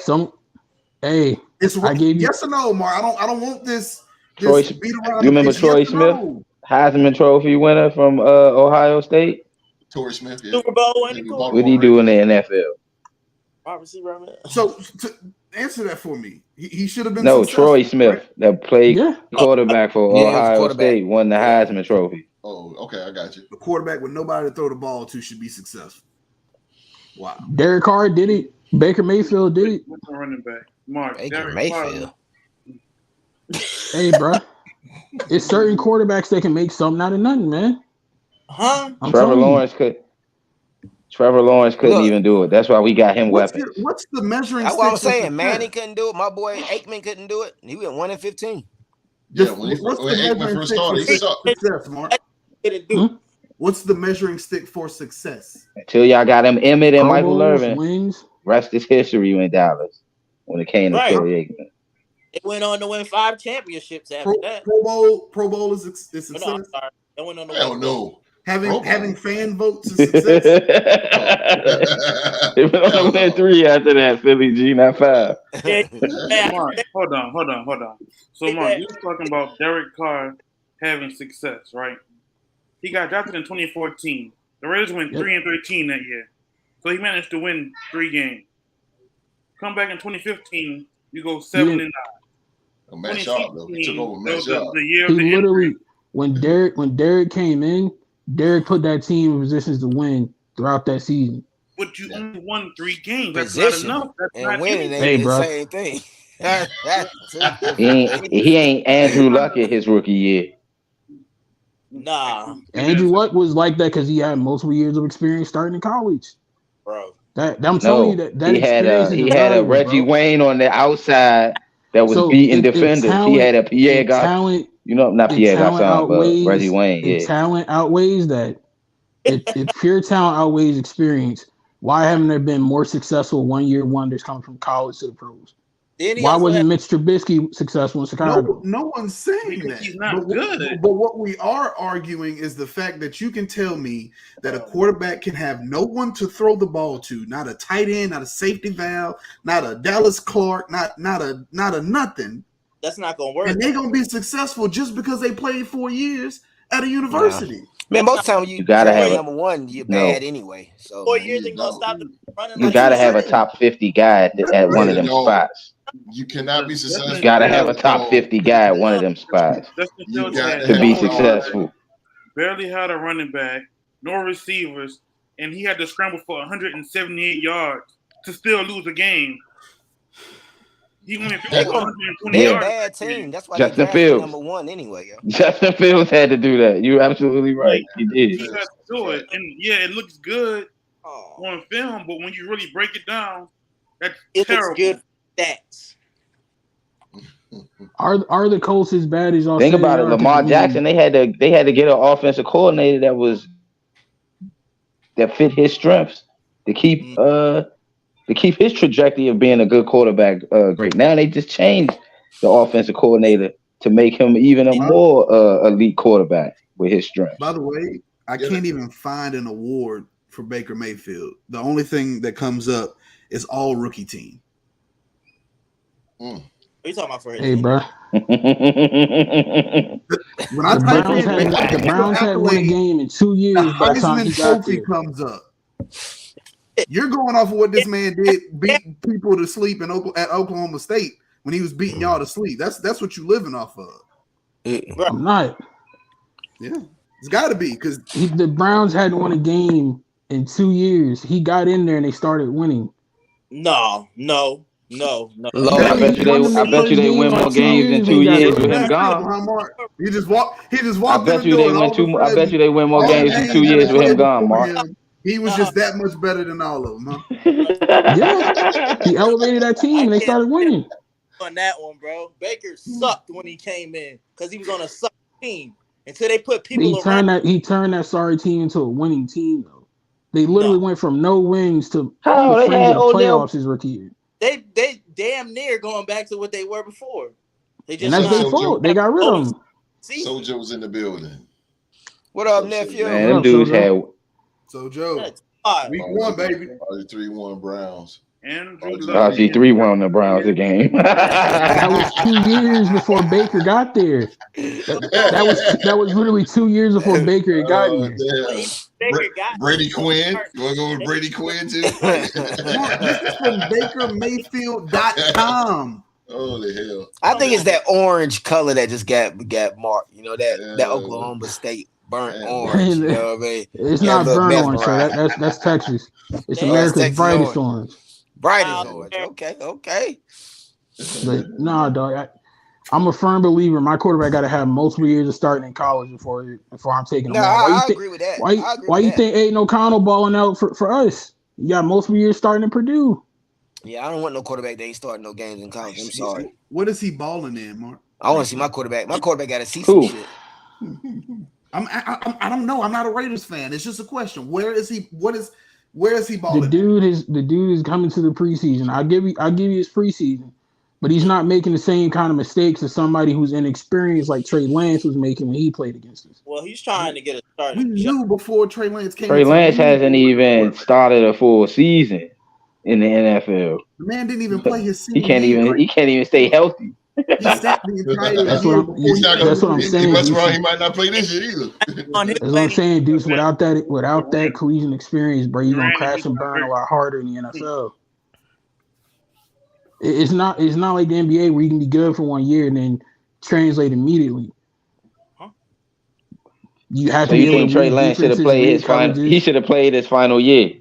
It's I gave you yes or no, Mark. I don't want this Troy, beat around. You remember Troy Smith, Heisman Trophy winner from Ohio State? Troy Smith, yeah. Super Bowl. What did he do in the NFL? So to answer that for me, he should have been. No, Troy Smith, that played quarterback for Ohio State, won the Heisman Trophy. Oh, okay, I got you. The quarterback with nobody to throw the ball to should be successful. Wow. Derek Carr did it. Baker Mayfield did it. Running back, Mark. Baker Mayfield. Hey, bro. It's certain quarterbacks that can make something out of nothing, man. Trevor Lawrence couldn't even do it. That's why we got him weapons. What's the measuring? That's what I'm saying. Manny couldn't do it. My boy Aikman couldn't do it. He went 1-15. Yeah, when Aikman first started, he sucked. Success, Mark. What's the measuring stick for success? Until y'all got him Emmett and Michael Irvin. Wins. Rest is history in Dallas when it came to Troy Aikman. It went on to win 5 championships after that. Pro Bowl is success. No, I'm sorry. It went on to Hell no. Having fan votes is success. They went on to win 3 after that, Philly G, not 5. Mark, hold on. So, Mark, you're talking about Derek Carr having success, right? He got drafted in 2014. The Raiders went 3-13 that year, so he managed to win 3 games. Come back in 2015, you go 7-9. Matt Sharp, though. He took over Matt Sharp. The year He of the literally, injury. when Derek came in, Derek put that team in positions to win throughout that season. But you only won 3 games. That's Position not enough. That's and not winning anything. Hey, ain't the bro. same thing. He ain't Andrew Luck his rookie year. Nah, Andrew Luck was like that because he had multiple years of experience starting in college. bro. I'm telling you that he had experience is he had a invaluable, Reggie bro. Wayne on the outside that was So beating if defenders. talent- He had a Pierre if talent, not if Pierre talent Garçon, but outweighs, Reggie Wayne. if Yeah, talent outweighs that, if pure talent outweighs experience, why haven't there been more successful 1-year wonders coming from college to the pros? Then he Why also wasn't had, Mitch Trubisky successful in Chicago? No one's saying Because that. he's not but, good. But what we are arguing is the fact that you can tell me that a quarterback can have no one to throw the ball to, not a tight end, not a safety valve, not a Dallas Clark, not a nothing, that's not gonna work. and they're gonna be successful just because they played 4 years at a university. Man, most time you gotta play have number one, you're bad anyway. So 4 years ain't gonna stop them running. you like gotta that. have a top 50 guy at one of them No. spots. You cannot be successful. You gotta have a top 50 guy at one of them spots Justin You Fields got had to to be have no- successful. barely had a running back, no receivers, and he had to scramble for 178 yards to still lose a game. He only threw for 120 they're a yards. bad team. That's why Justin they drafted Fields. number one anyway, yo. Justin Fields had to do that. You're absolutely right. He He did. has to do it, and yeah, it looks good Oh, on film, but when you really break it down, that's it terrible. looks good stats. Are the Colts as bad as y'all Think say about they it. are? Lamar Jackson, they had to get an offensive coordinator that fit his strengths to keep his trajectory of being a good quarterback great. Now they just changed the offensive coordinator to make him even a more elite quarterback with his strengths. By the way, I can't even find an award for Baker Mayfield. The only thing that comes up is all rookie team. What are you talking about for his Hey, bro. When I The type Browns in had Baker the Browns had won a accolade, game in 2 years the by the time he Heisman got Trophy there. comes up. You're going off of what this man did, beat people to sleep at Oklahoma State when he was beating y'all to sleep. That's what you living off of. I'm not. Yeah, it's got to be because The Browns hadn't won a game in 2 years. He got in there and they started winning. No. I bet you they win more games in 2 years with him gone. He just walked. I bet you they win two. I bet you they win more games in 2 years with him gone, Mark. He was just that much better than all of them. Huh? Yeah, he elevated that team and they started winning. On that one, bro. Baker sucked when he came in because he was on a suck team until they put people around. He turned that sorry team into a winning team though. They literally went from no wins to How the they had fringe of Odell? playoffs his rookie year. They damn near going back to what they were before. They And just that's their So fault. They got rid of him. Soldier was in the building. What up, nephew? Man, them dudes had. So Joe, That's five. week 1, baby. 3-1 Browns. Andrew Luck. RG3 won the Browns the game. That was 2 years before Baker got there. That was literally 2 years before Baker had gotten here. Damn. Baker got Brady Quinn. You want to go with Brady Quinn too? This is from BakerMayfield.com. Holy hell. I think it's that orange color that just got marked. You know that Yeah. Oklahoma State burnt Yeah. orange. You know what I mean? It's Yeah, not look, burnt orange, so mesmerized. that's Texas. It's Yeah, America's Texas brightest orange. Bright Wow. as orange. Okay. But nah, dog. I'm a firm believer. My quarterback got to have multiple years of starting in college before I'm taking him. No, on. I agree with that. Why you think Aiden O'Connell balling out for us? You got multiple years starting in Purdue. Yeah, I don't want no quarterback that ain't starting no games in college. I'm sorry. What is he balling in, Mark? I want to see my quarterback. My quarterback got to see some Who? shit. I don't know. I'm not a Raiders fan. It's just a question. Where is he? Where is he The balling? dude is coming to the preseason. I'll give you his preseason, but he's not making the same kind of mistakes as somebody who's inexperienced like Trey Lance was making when he played against us. Well, he's trying to get a start. We knew before Trey Lance came. Trey into the Lance league. hasn't even started a full season in the NFL. The man didn't even play his He season. can't even stay healthy. He sat the entire That's year what before He's he not played that's what I'm the He saying. mess Deuce. around. He might not play this shit either. On his That's what I'm way, saying, Deuce. Without that collision experience, bro, you're gonna Randy, crash he and got burn a hurt. lot harder in the NFL. It's not like the NBA where you can be good for 1 year and then translate immediately. Huh? You have So to be you able think to Trey read Lance should have defenses, played read his final? coverages. He should have played his final year.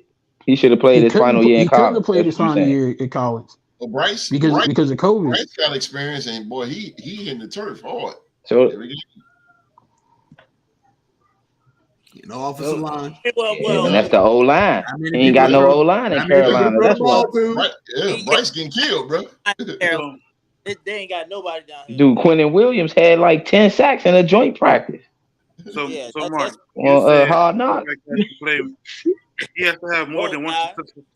He should have played his final year in He couldn't have college. played That's his what you're final saying. year at college Well, Bryce because of COVID. Bryce got experience, and boy, he hitting the turf hard. So Every game. no offensive line. and that's the O line. How He many ain't got people no throw- O line in how many people Carolina. throw the That's ball what. to? Bryce getting killed, bro. Carolina. They ain't got nobody down here. Dude, Quentin Williams had like 10 sacks in a joint practice. So, Yeah, so that's- Mark, Well, you said Hard Knock. he has to have more than one Nah.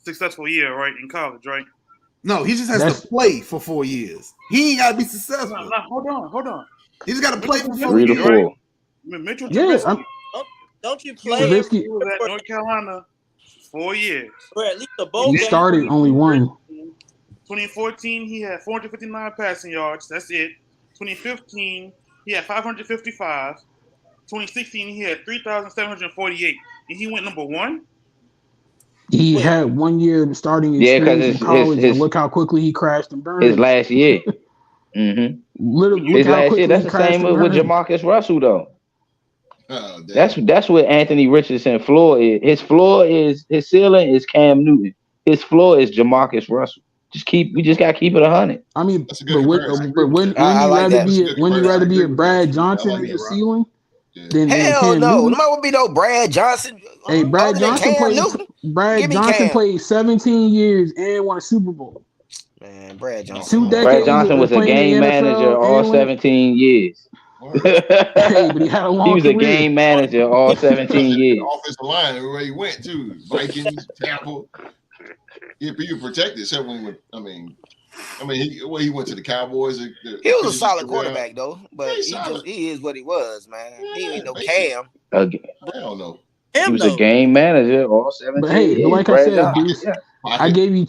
successful year, right, in college, right? No, he just has That's- to play for 4 years. He ain't got to be No, successful. hold on. He just got to play for 4 3 to years. 4. Mitchell Yeah, Trubisky, Don't you he play was, Trubisky- he was at North Carolina 4 years. for at least a bowl He game? started only one. 2014, he had 459 passing yards. That's it. 2015, he had 555. 2016, he had 3,748. And he went number one? He Wait. had 1 year of starting Yeah, 'cause experience in his- college, his- and look how quickly he crashed and burned. His last year. Literally, look His how last quickly year. That's he the crashed same and with burned. Jamarcus Russell, though. Oh, damn. That's what Anthony Richardson floor is. His floor is his ceiling is Cam Newton. His floor is Jamarcus Russell. We just gotta keep it 100. I mean, That's a good but comparison. when I you like rather that. be That's a good when you comparison. rather be I a agree with Brad that. Johnson I like as that, a Rob. ceiling Yeah. than Hell Cam no. Newton. Nobody would be no Brad Johnson. Hey, Brad other than Johnson Cam Newton. Brad Give me Johnson Cam. played 17 years and won a Super Bowl. Man, Brad Johnson. 2 decades. Brad Johnson was a playing in game the NFL manager all and winning. 17 years. Word. Hey, but he had a long He was a career. game manager all 17 years. Offensive line everywhere he went too. Vikings, Tampa. He was protected except when he went. He went to the Cowboys. He was a solid quarterback though, but He's solid. he is what he was, man. He ain't no Yeah, Cam. I don't know. He Him was though. a game manager all 17 But hey, years. like I Brad said, Johnson, Deuce, yeah. I gave you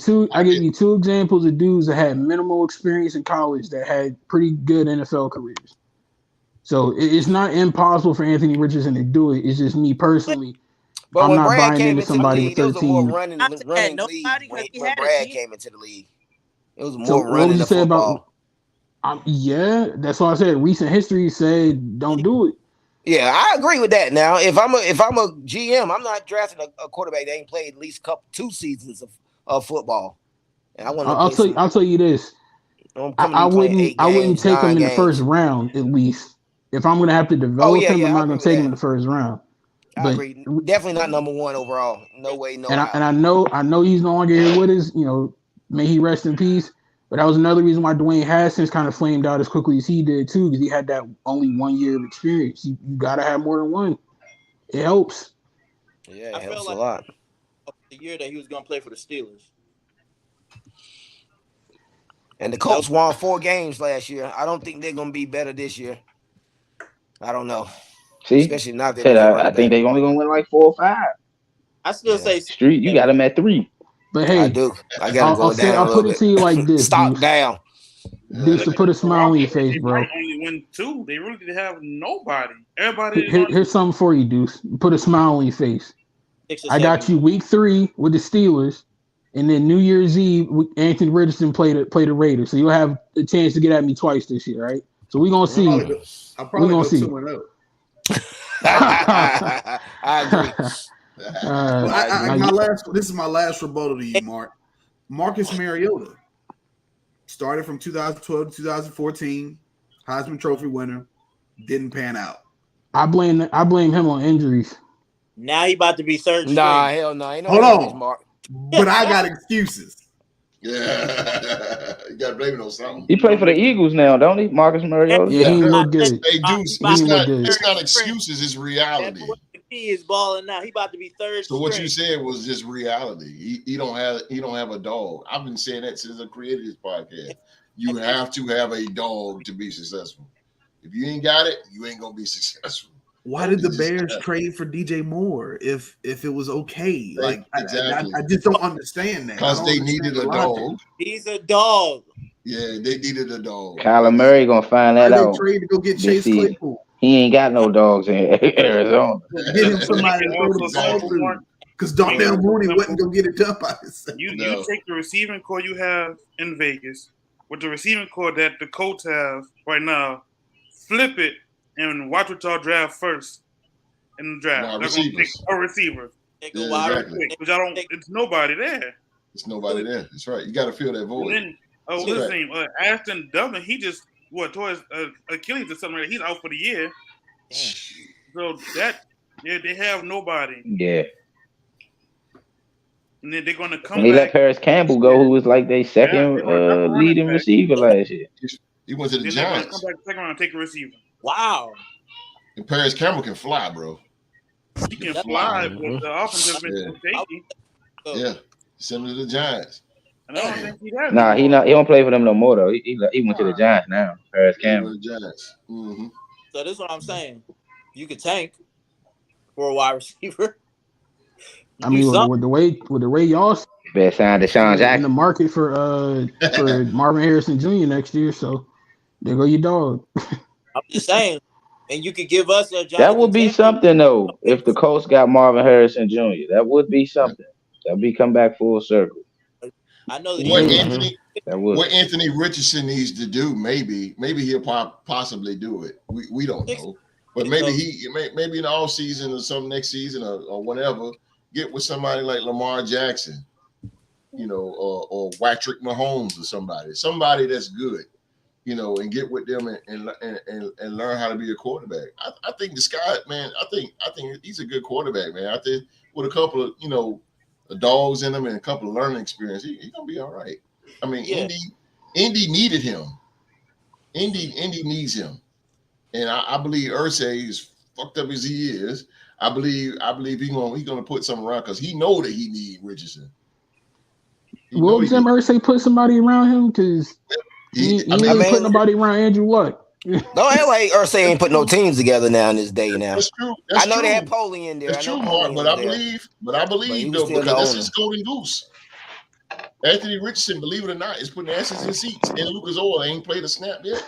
two examples of dudes that had minimal experience in college that had pretty good NFL careers. So it's not impossible for Anthony Richardson to do it. It's just me personally. But I'm when not Brad buying came into into the somebody league, with there was a more 13. running Not saying league nobody, when 'cause he when had a Brad team. came into the league. It was So more what would running you the say football. about? Yeah, that's why I said recent history said don't do it. Yeah, I agree with that. Now, if I'm a GM, I'm not drafting a quarterback that ain't played at least 2 seasons of football. And I want to. I'll tell you this. I wouldn't take him in the first round at least. If I'm gonna have to develop him, I'm not gonna take him in the first round. I agree. Definitely not number 1 overall. No way, no. And I know he's no longer here with us. You know, may he rest in peace. But that was another reason why Dwayne Haskins kind of flamed out as quickly as he did too, because he had that only 1 year of experience. You gotta have more than one. It helps. Yeah, it I helps felt a like lot. the year that he was gonna play for the Steelers. And the Colts won 4 games last year. I don't think they're gonna be better this year. I don't know. See, Especially now that I think they're only gonna win like 4 or 5. I still say Street, you got them at 3. But hey, I do. I gotta go down. I'll put it to you like this. Stock Deuce. down. Deuce, to put a smile on your face, They bro. might only win 2. They really did have nobody. Everybody. Here's something for you, Deuce. Put a smile on your face. 6 or I got 7. you week 3 with the Steelers, and then New Year's Eve, Anthony Richardson played the Raiders. So you'll have a chance to get at me twice this year, right? So we're gonna see. I'll probably gonna go see. 2-0. I agree. This is my last rebuttal to you, Mark. Marcus Mariota started from 2012 to 2014, Heisman Trophy winner, didn't pan out. I blame him on injuries. Now he about to be third string. Nah, hell no. Ain't no Hold injuries, on. Mark. But I got excuses. Yeah, you gotta blame it on something. He played for the Eagles now, don't he? Marcus Mariota. Yeah, he looked good. Hey, Deuce, He looked good. it's not excuses, it's reality. The key is balling now. He about to be third So what you string. said was just reality. He don't have a dog. I've been saying that since I created this podcast. You have to have a dog to be successful. If you ain't got it, you ain't gonna be successful. Why did the Bears trade for DJ Moore if it was okay? Like Exactly. I just don't understand that. Because they needed a dog. He's a dog. Yeah, they needed a dog. Kyler Murray gonna find Why that they out trade to go get this Chase season. Claypool? He ain't got no dogs in Arizona. Get him somebody to throw the ball Exactly. to. Because Darnell Mooney wouldn't go get it done by himself. You No. take the receiving core you have in Vegas with the receiving core that the Colts have right now, flip it and watch what y'all draft first in the draft. Wide They're going to take receivers. a receiver. They go Yeah, wide exactly. But y'all don't. It's nobody there. There's nobody there. That's right. You got to fill that And void. then, That's what's his right. name? Ashton Dublin. He just tore his Achilles or something. Like that. He's out for the year. So they have nobody, Yeah. and then they're going to come They let back. Paris Campbell go, who was like their second Yeah, they're gonna run leading it back. receiver last year. He went to the Then they're going to Giants. come back second round and take a receiver. Wow. And Paris Campbell can fly, bro. He can fly, but Mhm. the offense has been so shaky. Yeah. Send him to the Giants. And I don't think he has. Nah, he anymore. don't play for them no more though. He went to the Giants now. Paris He Campbell. went to the Giants. Mm-hmm. So this is what I'm saying. You could tank for a wide receiver. I mean, with the way y'all Best sign Deshaun in the Jackson. market for Marvin Harrison Jr. next year, so there go your dog. I'm just saying. And you could give us a That would be something though. If the Colts got Marvin Harrison Jr., that would be something. That would be come back full circle. I know that What Anthony Richardson needs to do, maybe he'll possibly do it. We don't know, but maybe maybe in the off season or some next season or whatever, get with somebody like Lamar Jackson, or Patrick Mahomes or somebody that's good, and get with them and learn how to be a quarterback. I think the Sky, man, I think he's a good quarterback, man. I think with a couple of the dogs in him and a couple of learning experience, he's gonna be all right. I mean, Indy needed him. Indy needs him, and I believe Irsay, as fucked up as he is, I believe he's gonna put something around because he know that he need Richardson. Will Jim Irsay put somebody around him? Because he ain't put nobody around Andrew Luck. Don't act like Irsay ain't put no teams together now in this day now. That's true. I know they had Poley in there. That's true, Mark, but I believe though, because this is golden goose. Anthony Richardson, believe it or not, is putting asses in seats. And Lucas Oil ain't played a snap yet.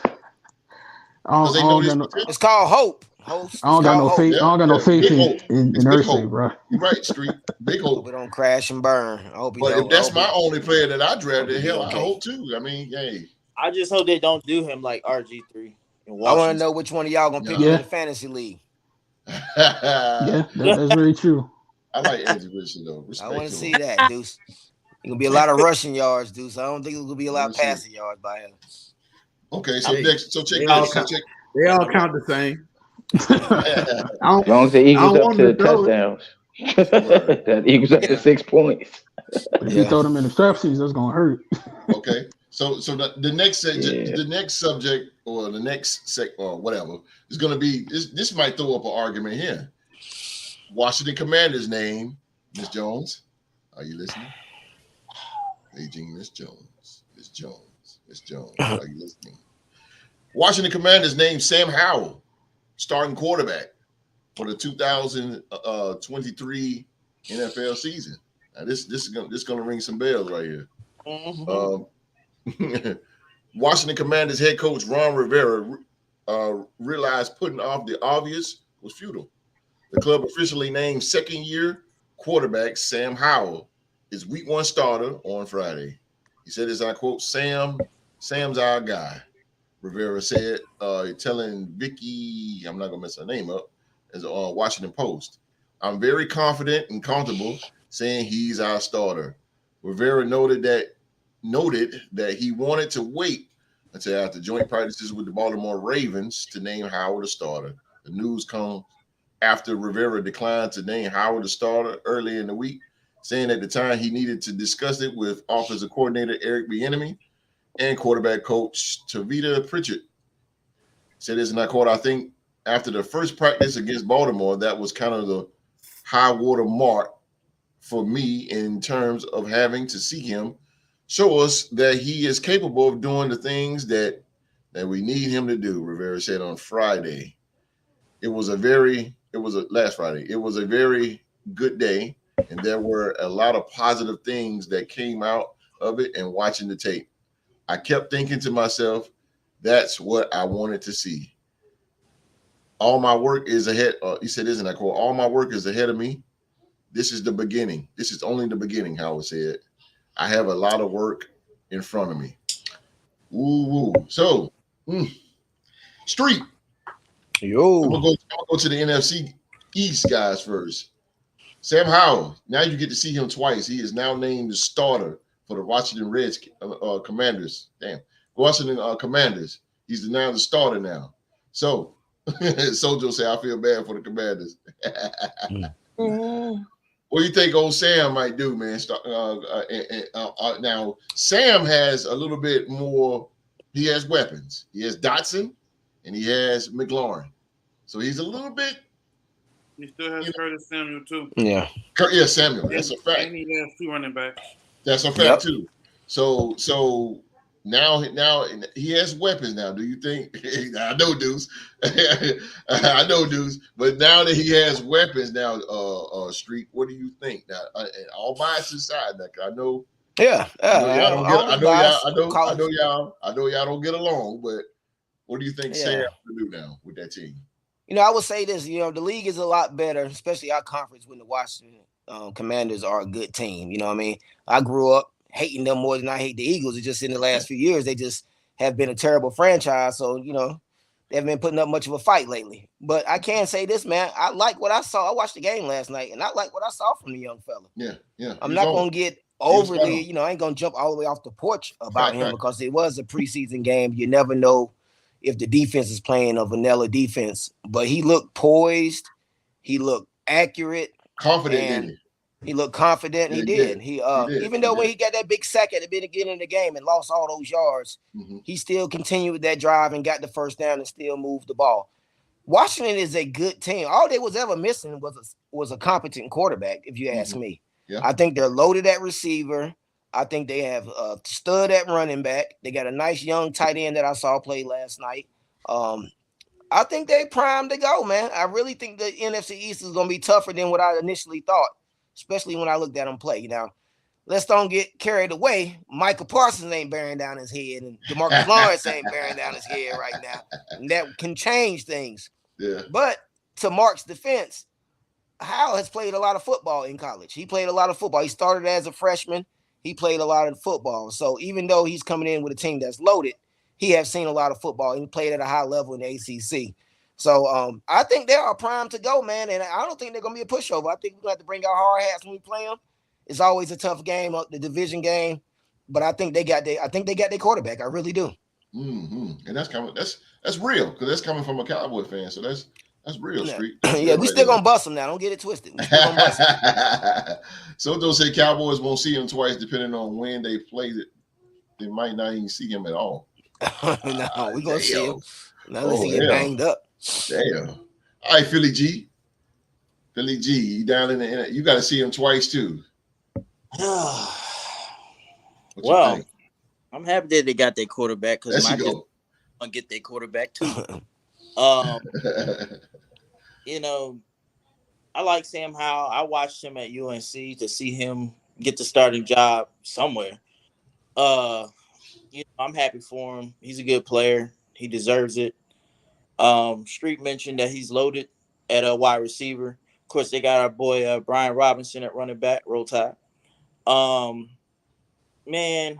It's called hope. I don't got no faith. I don't got no faith in Irsay, bro. You're right, Street. Big hope. We don't crash and burn. I hope but if that's my only player that I drafted, hell, I hope too. I mean, hey. I just hope they don't do him like RG3. I want to know which one of y'all gonna pick in the fantasy league. Yeah, that's very true. I like Anthony Richardson though. I want to see that, Deuce. It's gonna be a lot of rushing yards, Deuce. I don't think it's gonna be a lot of passing yards by him. Okay, so check this. They all count the same. As long as the Eagles up to the touchdowns. That Eagles up to 6 points. If you throw them in the interceptions, that's gonna hurt. Okay. So the next subject or the next or whatever is going to be this might throw up an argument here. Washington Commanders name, Miss Jones. Are you listening? Aging Miss Jones. Are you listening? Washington Commanders named Sam Howell starting quarterback for the 2023 NFL season. Now this is gonna ring some bells right here. Mm-hmm. Washington Commanders head coach Ron Rivera realized putting off the obvious was futile. The club officially named second-year quarterback Sam Howell his week 1 starter on Friday. He said, as I quote, Sam's our guy. Rivera said, telling Vicky, I'm not going to mess her name up, as Washington Post. I'm very confident and comfortable saying he's our starter. Rivera noted that he wanted to wait until after joint practices with the Baltimore Ravens to name Howard the starter. The news comes after Rivera declined to name Howard the starter early in the week, saying at the time he needed to discuss it with offensive coordinator Eric Bieniemy and quarterback coach Tavita Pritchett. Said this, and I quote, I think after the first practice against Baltimore, that was kind of the high water mark for me in terms of having to see him show us that he is capable of doing the things that we need him to do, Rivera said on Friday. It was last Friday. It was a very good day, and there were a lot of positive things that came out of it and watching the tape. I kept thinking to myself, that's what I wanted to see. All my work is ahead. He said, isn't that quote? All my work is ahead of me. This is the beginning. This is only the beginning, Howard said. I have a lot of work in front of me. Ooh. So, Street. Yo. I'm gonna go to the NFC East guys first. Sam Howell. Now you get to see him twice. He is now named the starter for the Washington Commanders. Washington Commanders. He's now the starter now. So, Sojo say, I feel bad for the Commanders. What do you think old Sam might do, man? Now, Sam has a little bit more. He has weapons. He has Dotson, and he has McLaurin. So he's a little bit. He still has Curtis Samuel, too. Yeah. Yeah, Samuel. That's a fact. And he has 2 running backs. That's a fact, too. So now he has weapons now. Do you think? I know, Deuce. I know, Deuce. But now that he has weapons now, Street, what do you think? Now, all bias aside, I know. Yeah. I know y'all don't get along, but what do you think Sam will do now with that team? I would say this. The league is a lot better, especially our conference when the Washington Commanders are a good team. You know what I mean? I grew up hating them more than I hate the Eagles. It's just in the last few years, they just have been a terrible franchise. So, they haven't been putting up much of a fight lately. But I can say this, man. I like what I saw. I watched the game last night, and I like what I saw from the young fella. Yeah. I'm not going to get overly, I ain't going to jump all the way off the porch about him because it was a preseason game. You never know if the defense is playing a vanilla defense. But he looked poised. He looked accurate. Confident, didn't he? He looked confident. Yeah, he did. He did. Even though when he got that big sack at the beginning of the game and lost all those yards, he still continued with that drive and got the first down and still moved the ball. Washington is a good team. All they was ever missing was a competent quarterback, if you ask me. Yeah. I think they're loaded at receiver. I think they have a stud at running back. They got a nice young tight end that I saw play last night. I think they primed to go, man. I really think the NFC East is going to be tougher than what I initially thought, especially when I looked at them play. Now, let's don't get carried away. Michael Parsons ain't bearing down his head, and DeMarcus Lawrence ain't bearing down his head right now. And that can change things. Yeah. But to Mark's defense, Howell has played a lot of football in college. He played a lot of football. He started as a freshman. He played a lot of football. So even though he's coming in with a team that's loaded, he has seen a lot of football. He played at a high level in the ACC. So I think they are primed to go, man. And I don't think they're going to be a pushover. I think we're going to have to bring our hard hats when we play them. It's always a tough game, the division game. But I think they got their quarterback. I really do. And that's real because that's coming from a Cowboy fan. So that's real, Street. Yeah, we still gonna bust them now. Don't get it twisted. We still gonna bust them. So they'll say Cowboys won't see him twice, depending on when they play. They might not even see him at all. No, we're gonna see him. Not unless he get banged up. Damn. All right, Philly G, you down in the. You got to see him twice too. Well, I'm happy that they got their quarterback because I just want to get their quarterback too. I like Sam Howell. I watched him at UNC to see him get the starting job somewhere. I'm happy for him. He's a good player. He deserves it. Street mentioned that he's loaded at a wide receiver. Of course, they got our boy Brian Robinson at running back, Roll Tide. Man,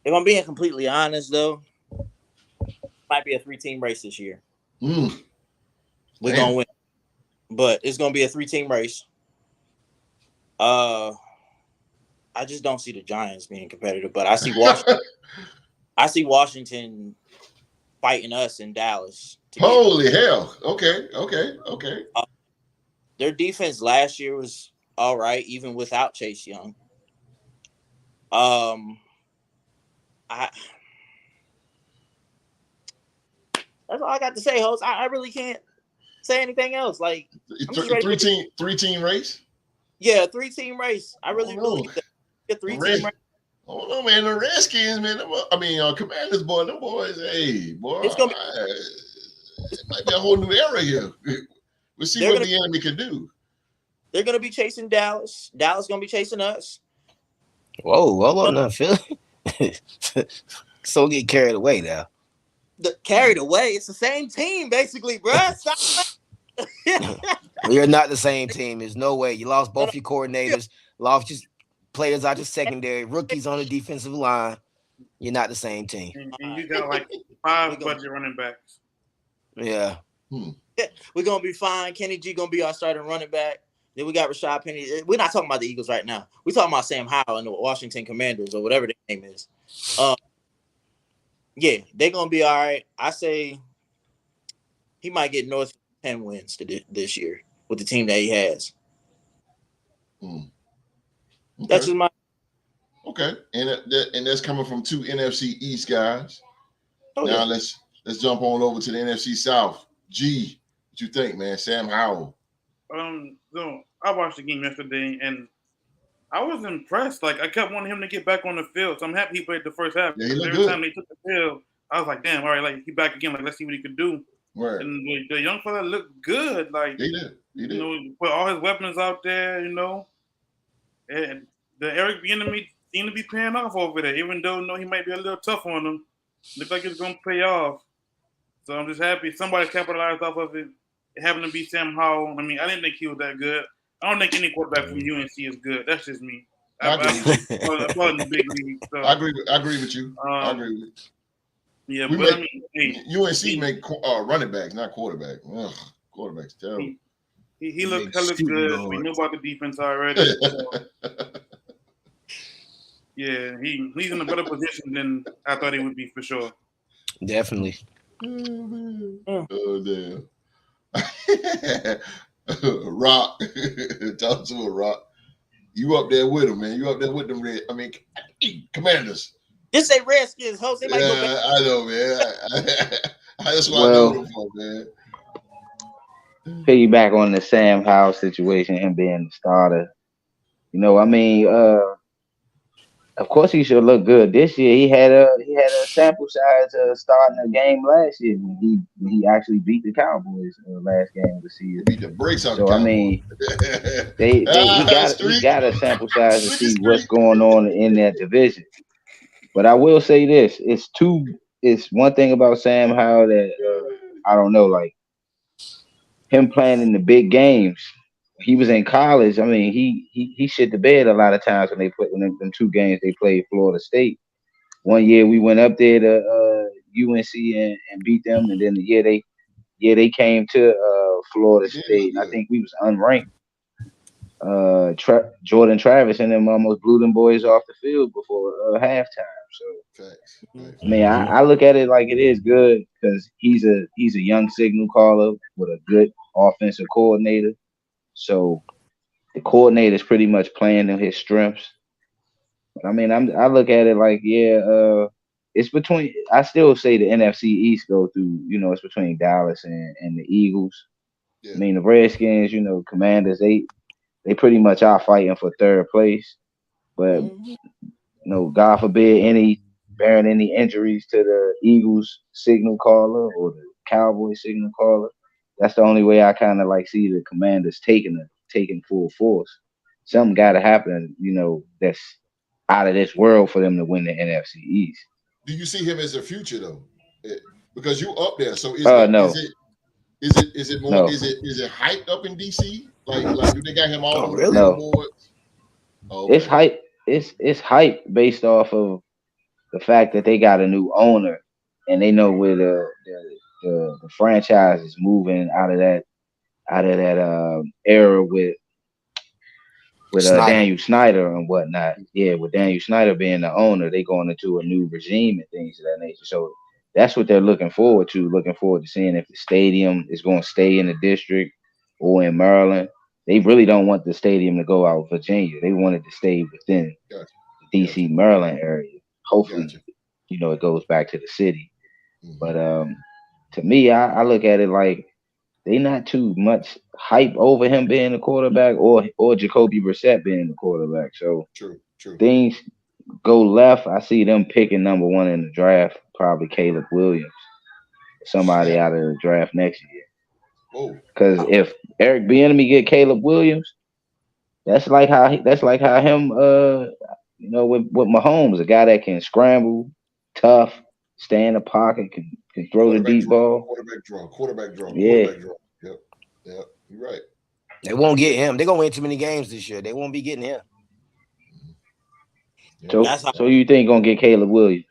if I'm being completely honest, though, might be a 3-team race this year. We're going to win. But it's going to be a 3-team race. I just don't see the Giants being competitive, but I see Washington. I see Washington fighting us in Dallas. Holy hell. Okay. Their defense last year was all right, even without Chase Young. That's all I got to say, host. I really can't say anything else. Like, three-team race? Yeah, 3-team race. I really believe that. A 3-team race. Oh no, man! The Redskins, man. Commanders, boy. Them boys, hey, boy. It might be a whole new era here. We'll see what the enemy can do. They're gonna be chasing Dallas. Dallas gonna be chasing us. Whoa, hold on now, Phil. So get carried away now. Carried away. It's the same team, basically, bro. You're not the same team. There's no way. You lost both your coordinators, lost your players out your secondary, rookies on the defensive line. You're not the same team. And you got like 5 budget running backs. Yeah. We're gonna be fine. Kenny G gonna be our starting running back. Then we got Rashad Penny. We're not talking about the Eagles right now. We're talking about Sam Howell and the Washington Commanders or whatever their name is. Yeah, they're gonna be all right. I say he might get north of 10 wins this year with the team that he has. Okay. That's just my and that's coming from 2 NFC East guys. Oh, now yeah. let's jump on over to the NFC South. G, what you think, man? Sam Howell. So I watched the game yesterday and I was impressed. Like I kept wanting him to get back on the field. So I'm happy he played the first half. Yeah, he looked Every good. time they took the field, I was like, damn, all right, like he back again. Like let's see what he could do. Right. And the young fella looked good. Like He did. you know, put all his weapons out there. You know, and the Eric Bieniemy seemed to be paying off over there. Even though he might be a little tough on him, looks like it's gonna pay off. So I'm just happy somebody capitalized off of it. It happened to be Sam Howell. I mean, I didn't think he was that good. I don't think any quarterback from UNC is good. That's just me. I play in the big league. So, I agree with you. I agree with you. Yeah, We but make, UNC make running backs, not quarterback. Ugh, quarterback's terrible. He looked good. We knew about the defense already. So. Yeah, he's in a better position than I thought he would be for sure. Definitely. Oh damn. Rock, talk to a Rock. You up there with him, man? You up there with them red? I mean, Commanders. This ain't Redskins, host. They might go back. I know, man. That's what I know them for, man. Piggyback on the Sam Howell situation, him being the starter. You know, I mean, of course he should look good this year. He had a sample size starting a game last year when he actually beat the Cowboys last game of the season. Beat the brakes out. So I mean, he got a sample size to see what's going on in that division. But I will say this: it's one thing about Sam Howell that I don't know, like him playing in the big games. He was in college. I mean, he shit the bed a lot of times when them 2 games they played Florida State. One year we went up there to UNC and beat them, and then the year they came to Florida State. I think we was unranked. Jordan Travis and them almost blew them boys off the field before halftime. So I mean, I look at it like it is good because he's a young signal caller with a good offensive coordinator. So the coordinator is pretty much playing to his strengths. But I mean, I look at it like, it's between. I still say the NFC East go through. It's between Dallas and the Eagles. Yeah. I mean, the Redskins, Commanders, they pretty much are fighting for third place. But God forbid bearing any injuries to the Eagles signal caller or the Cowboys signal caller. That's the only way I kind of like see the Commanders taking full force. Something got to happen, that's out of this world for them to win the NFC East. Do you see him as a future though? Because you up there, so is no. Is it more? No. Is it hyped up in DC? Like do they got him all really? the boards? Oh, okay. It's hype. It's hype based off of the fact that they got a new owner and they know where the franchise is moving out of that era with Daniel Snyder and whatnot. Yeah, with Daniel Snyder being the owner, they going into a new regime and things of that nature. So that's what they're looking forward to seeing if the stadium is going to stay in the district or in Maryland. They really don't want the stadium to go out Virginia. They want it to stay within the DC, Maryland area. Hopefully, it goes back to the city. Mm-hmm. But to me, I look at it like they not too much hype over him being the quarterback or Jacoby Brissett being the quarterback. So true. Things go left. I see them picking number 1 in the draft, probably Caleb Williams, somebody out of the draft next year. Because if Eric Bieniemy get Caleb Williams, that's like how him You know, with Mahomes, a guy that can scramble, tough, stay in the pocket, can throw the deep ball. Quarterback draw. Yeah. Yep. You're right. They won't get him. They're gonna win too many games this year. They won't be getting him. So you think gonna get Caleb Williams?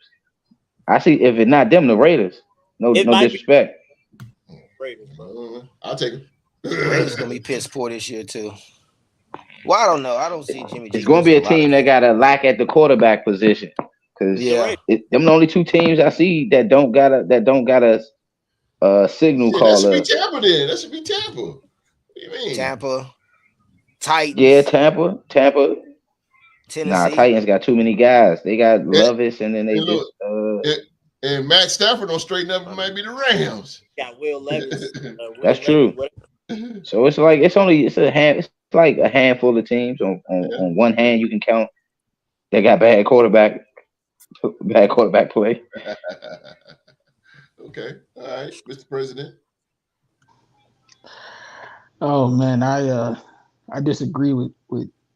I see. If it's not them, the Raiders. No disrespect. Raiders. I'll take him. Raiders gonna be piss poor this year too. Well, I don't know. I don't see Jimmy G. It's gonna be a team that got a lack at the quarterback position. Because them the only two teams I see that don't got a signal caller. That should be Tampa then. That should be Tampa. What do you mean? Tampa. Titans. Yeah, Tampa. Tennessee. Nah, Titans got too many guys. They got Levis, and then they and Matt Stafford don't straighten up. It might be the Rams. Got Will Levis. That's true. So it's like it's like a handful of teams on one hand you can count. They got bad quarterback play. Okay, all right, Mr. President. Oh man, I disagree with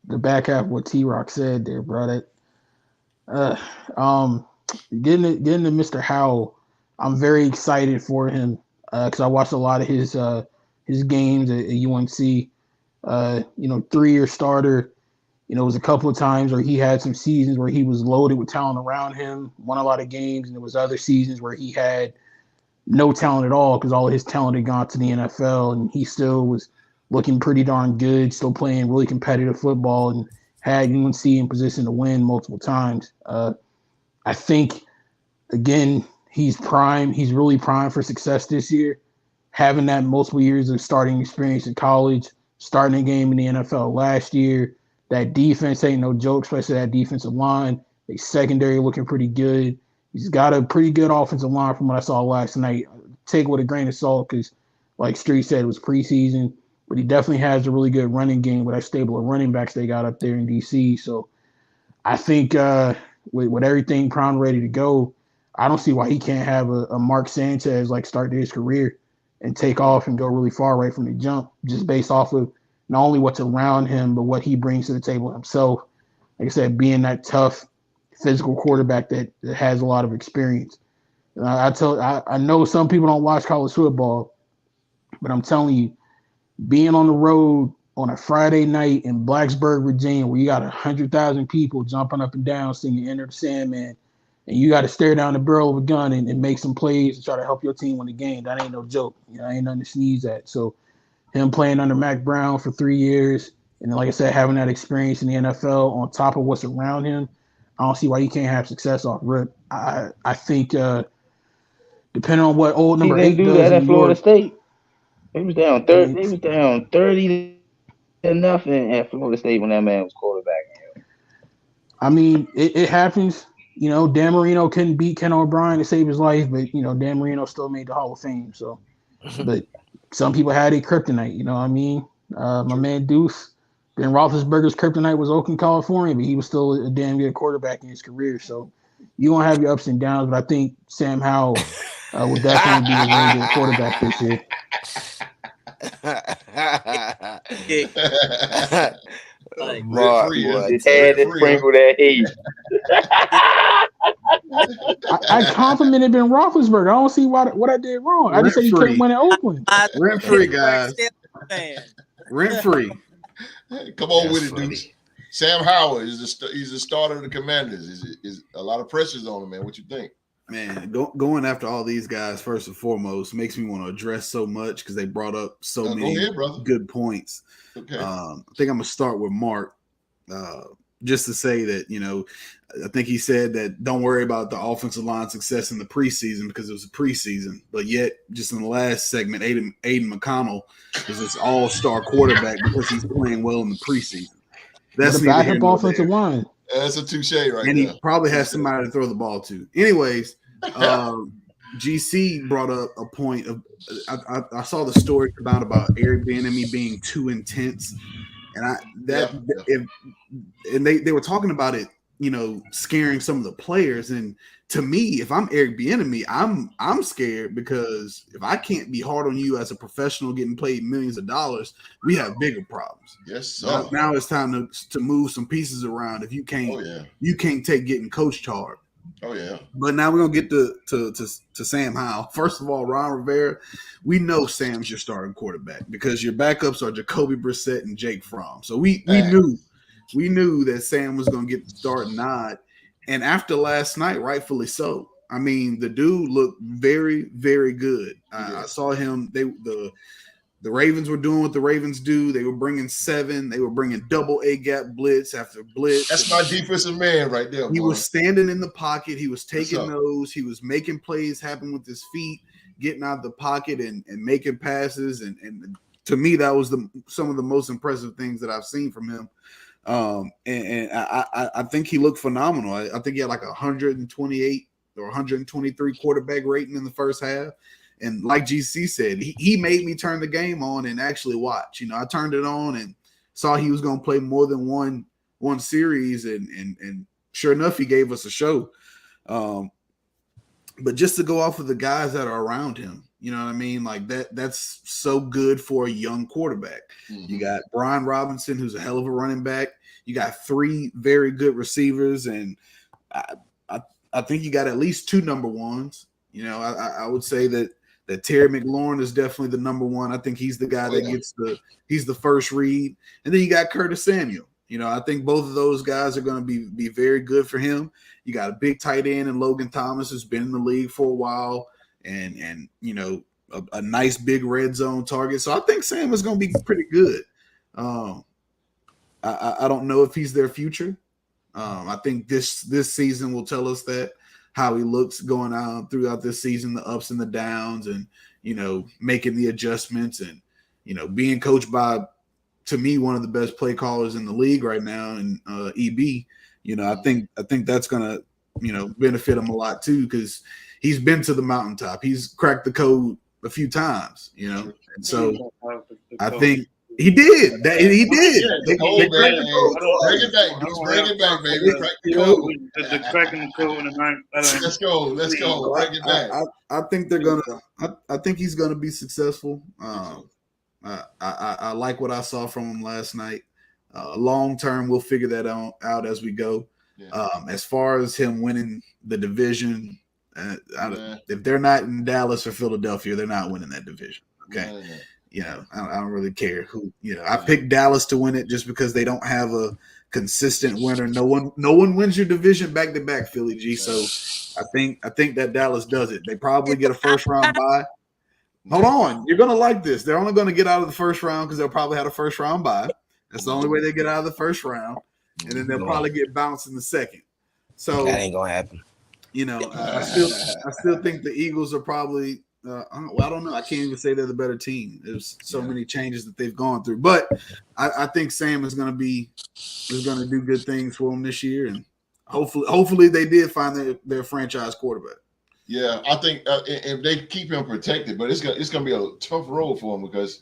the back half of what T-Rock said there, bro. Getting to Mr. Howell, I'm very excited for him because I watched a lot of his games at UNC. 3-year starter. It was a couple of times where he had some seasons where he was loaded with talent around him, won a lot of games, and there was other seasons where he had no talent at all because all of his talent had gone to the NFL, and he still was looking pretty darn good, still playing really competitive football, and had UNC in position to win multiple times. I think, again, he's prime. He's really prime for success this year, having that multiple years of starting experience in college, starting a game in the NFL last year. That defense ain't no joke, especially that defensive line. The secondary looking pretty good. He's got a pretty good offensive line from what I saw last night. Take it with a grain of salt because, like Street said, it was preseason. But he definitely has a really good running game with that stable of running backs they got up there in D.C. So I think with everything prime ready to go, I don't see why he can't have a Mark Sanchez like start to his career and take off and go really far right from the jump, just based off of not only what's around him, but what he brings to the table himself. Like I said, being that tough, physical quarterback that has a lot of experience. I know some people don't watch college football, but I'm telling you, being on the road on a Friday night in Blacksburg, Virginia, where you got 100,000 people jumping up and down singing Enter the Sandman, and you got to stare down the barrel of a gun and make some plays to try to help your team win the game. That ain't no joke. Ain't nothing to sneeze at. So him playing under Mac Brown for 3 years, and then, like I said, having that experience in the NFL on top of what's around him, I don't see why he can't have success off rip. I think depending on what old number 8 does that in at Florida York, State. They was down 30. They was down 30 to nothing at Florida State when that man was quarterback. I mean, it happens. Dan Marino couldn't beat Ken O'Brien to save his life, but Dan Marino still made the Hall of Fame. So, but some people had a kryptonite. You know what I mean? My man Deuce, Ben Roethlisberger's kryptonite was Oakland, California, but he was still a damn good quarterback in his career. So, you gonna have your ups and downs, but I think Sam Howell will definitely be a really good quarterback this year. Sprinkle that heat. I complimented Ben Roethlisberger. I don't see what I did wrong. I just said he couldn't win in Oakland. Rent free, guys. Rent free. Come on with it, dude. Sam Howell he's the starter of the Commanders. Is a lot of pressures on him, man. What you think? Man, going after all these guys first and foremost makes me want to address so much because they brought up so many good points. Okay. I think I'm gonna start with Mark, just to say that I think he said that don't worry about the offensive line success in the preseason because it was a preseason, but yet just in the last segment, Aiden McConnell is this all-star quarterback because he's playing well in the preseason. That's the backup offensive line. That's a touche right and there. He probably has somebody to throw the ball to. Anyways, GC brought up a point of I saw the story about Eric Bieniemy being too intense, and they were talking about it scaring some of the players. And to me, if I'm Eric Bieniemy, I'm scared, because if I can't be hard on you as a professional getting paid millions of dollars, we have bigger problems. Yes, sir. Now it's time to move some pieces around. If you can't, you can't take getting coached hard. Oh yeah. But now we're gonna get to Sam Howell. First of all, Ron Rivera, we know Sam's your starting quarterback because your backups are Jacoby Brissett and Jake Fromm. So we knew that Sam was gonna get the starting nod. And after last night, rightfully so. I mean, the dude looked very, very good. I saw him. The Ravens were doing what the Ravens do. They were bringing 7. They were bringing double A gap blitz after blitz. That's my defensive man right there. He was standing in the pocket. He was taking those. He was making plays happen with his feet, getting out of the pocket and making passes. And to me, that was some of the most impressive things that I've seen from him. And I think he looked phenomenal. I think he had like 128 or 123 quarterback rating in the first half. And like GC said, he made me turn the game on and actually watch. I turned it on and saw he was going to play more than one series, and sure enough, he gave us a show. But just to go off of the guys that are around him, you know what I mean? Like that's so good for a young quarterback. Mm-hmm. You got Brian Robinson, who's a hell of a running back. You got 3 very good receivers, and I think you got at least 2 number ones. I would say that Terry McLaurin is definitely the number one. I think he's the guy that he's the first read. And then you got Curtis Samuel. I think both of those guys are going to be very good for him. You got a big tight end in Logan Thomas, who's been in the league for a while, and a nice big red zone target. So I think Sam is going to be pretty good. I don't know if he's their future. I think this season will tell us that, how he looks going on throughout this season, the ups and the downs, and making the adjustments, and being coached by, to me, one of the best play callers in the league right now, and EB. I think that's gonna benefit him a lot too, because he's been to the mountaintop. He's cracked the code a few times, and so I think he did. He did. Bring it back. Just bring it back, baby. Crack the code. The cracking the code. Let's go. Bring it back. I think they're gonna. I think he's gonna be successful. I like what I saw from him last night. Long term, we'll figure that out as we go. Yeah. As far as him winning the division, if they're not in Dallas or Philadelphia, they're not winning that division. Okay. I don't really care who. I picked Dallas to win it just because they don't have a consistent winner. No one wins your division back to back, Philly G. So I think that Dallas does it. They probably get a first round bye. Hold on, you're gonna like this. They're only gonna get out of the first round because they'll probably have a first round bye. That's the only way they get out of the first round, and then they'll probably get bounced in the second. So that ain't gonna happen. I still think the Eagles are probably. I don't know. I can't even say they're the better team. There's so many changes that they've gone through, but I think Sam is going to do good things for them this year, and hopefully they did find their franchise quarterback. Yeah, I think if they keep him protected, but it's gonna be a tough road for him because,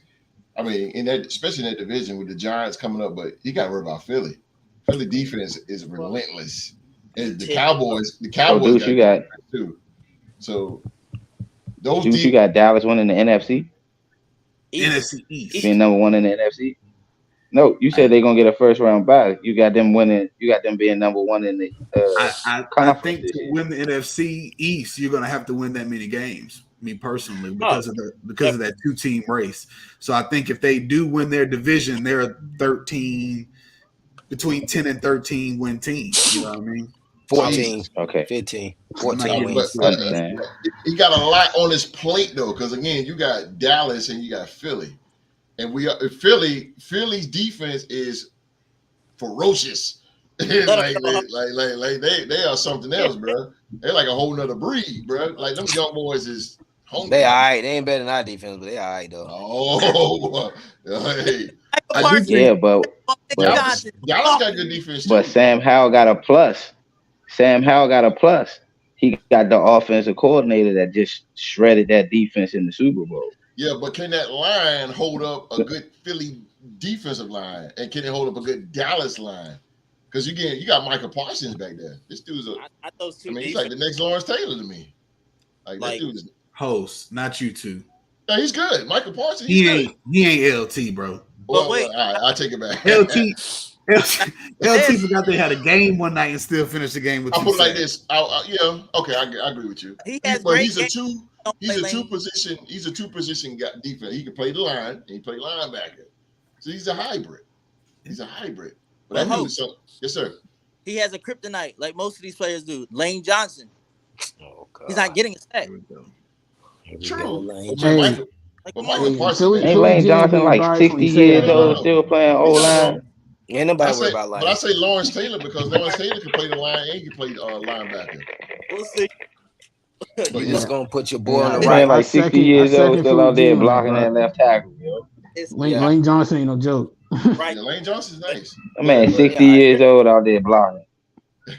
I mean, especially in that division with the Giants coming up, but you got to worry about Philly. Philly defense is relentless, and the Cowboys you got too. So. You got Dallas winning the NFC? NFC East. Being number 1 in the NFC? No, you said they're going to get a first round bye. You got them winning. You got them being number 1 in the I think to win the NFC East, you're going to have to win that many games, me personally, because of that 2-team race. So I think if they do win their division, they're a 13, between 10 and 13 win team. You know what I mean? 14, okay, 15, 14 wins. He got a lot on his plate though, because again, you got Dallas and you got Philly, and Philly's defense is ferocious. They are something else, bro. They're like a whole nother breed, bro. Like them young boys is hungry. They all right. They ain't better than our defense, but they all right though. Oh, hey. But Dallas got good defense too. But Sam Howell got a plus. He got the offensive coordinator that just shredded that defense in the Super Bowl. Yeah, but can that line hold up a good Philly defensive line? And can it hold up a good Dallas line? Because you got Michael Parsons back there. This dude's those two. he's like the next Lawrence Taylor to me. Like that dude is host, not you two. No, he's good. Michael Parsons. He ain't LT, bro. Well, wait, all right, I'll take it back. LT forgot they had a game one night and still finished the game with. I'll put it like this. Okay, I agree with you. He's a two position guy defense. He can play the line and he play linebacker. So he's a hybrid. But yes, sir. He has a kryptonite like most of these players do. Lane Johnson. Oh, God. He's not getting a sack. True. But Michael Parsons ain't Lane Johnson like 60 years old, still playing O-line. Ain't nobody worried about line. But I say Lawrence Taylor because Lawrence Taylor can play the line and he can play linebacker. We'll see. You're just gonna put your boy on the right. Like 60 years old, still out there blocking that left tackle. Lane Johnson ain't no joke. Right. Lane Johnson's nice. Man, 60 years old out there blocking.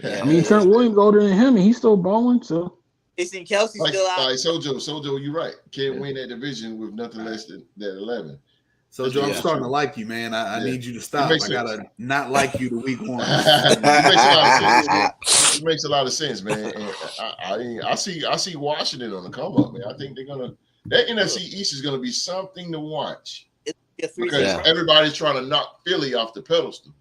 I mean, Trent Williams older than him, and he's still balling. So. Jason Kelsey still out. Like Sojo, you're right. Can't win that division with nothing less than that 11. Sojo, I'm starting to like you, man. I need you to stop. I gotta not like you the week one. It makes a lot of sense, man. And I see Washington on the come up, man. I think that NFC East is gonna be something to watch. Because everybody's trying to knock Philly off the pedestal.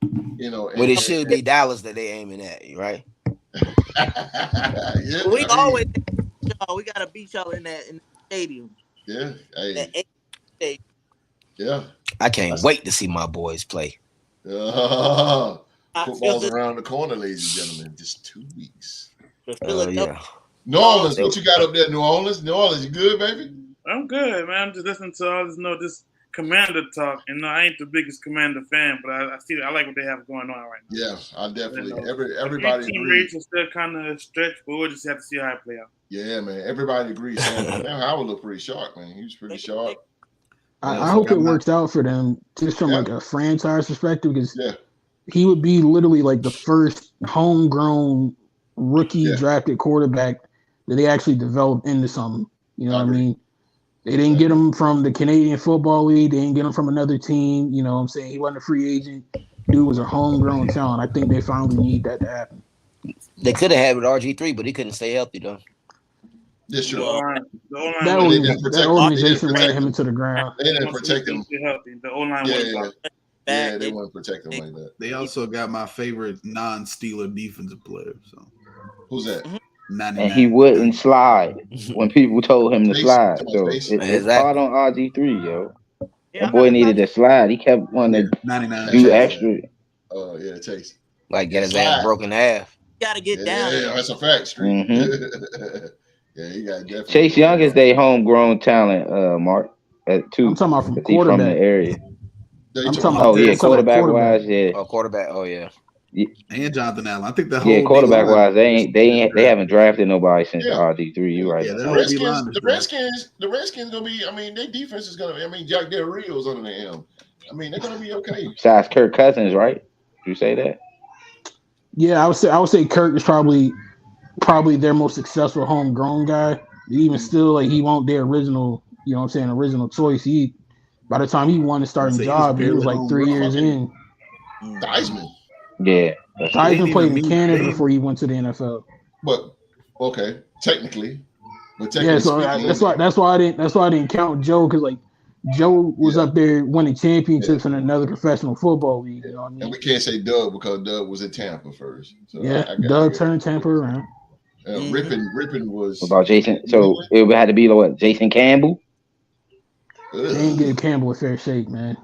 Well, it should be Dallas that they aiming at, right? We always we gotta beat y'all in the stadium. Yeah. Hey. Yeah. I can't wait to see my boys play. Football's around the corner, ladies and gentlemen. Just 2 weeks. Yeah. New Orleans, what you got up there, New Orleans? New Orleans, you good, baby? I'm good, man. I'm just listening to all this Commander talk, and I ain't the biggest Commander fan, but I like what they have going on right now. Yeah, I definitely. Everybody team agrees. rates are still kind of stretched, but we'll just have to see how it play out. Yeah, man. Everybody agrees. Sam Howard looked pretty sharp, man. He was pretty sharp. I hope it works out for them, just from like a franchise perspective, because he would be literally like the first homegrown rookie drafted quarterback that they actually developed into something. You know what I mean? They didn't get him from the Canadian Football League. They didn't get him from another team. You know what I'm saying? He wasn't a free agent. Dude was a homegrown talent. I think they finally need that to happen. They could have had with RG3, but he couldn't stay healthy, though. Yes, sure. That organization ran him into the ground. They didn't protect him. The O-line yeah, they wouldn't protect him like that. They also got my favorite non-Steeler defensive player. So who's that? 99. And he wouldn't slide when people told him to slide. So it's hard on RG3, yo. That boy needed to slide. He kept wanting to 99 do extra. Oh, yeah, Chase. Like get his ass broken in half. You gotta get down. Yeah, that's a fact, Street. Yeah, he got definitely. Chase Young is their homegrown talent, Mark. At 2. I'm talking about from From quarterback. the area. I'm talking about quarterback-wise, yeah. Oh, quarterback. Oh, yeah. And Jonathan Allen. I think the whole quarterback-wise, they haven't drafted nobody since RG3. You right? Yeah, the Redskins gonna be. I mean, their defense is gonna. I mean, Jack Del Rio's under the helm. I mean, they're gonna be okay. Besides Kirk Cousins, right? Did you say that? Yeah, I would say Kirk is probably their most successful homegrown guy. Even still, like he won't their original. You know what I'm saying? Original choice. By the time he won the starting job, he was like 3 years in. Theismann. Yeah. Theismann played in Canada before he went to the NFL. But okay, technically. Yeah, so that's why I didn't count Joe, because like Joe was up there winning championships in another professional football league. You know what I mean? And we can't say Doug because Doug was at Tampa first. So Doug turned Tampa around. Rippin was. What about Jason? So it had to be what? Jason Campbell? They didn't give Campbell a fair shake, man.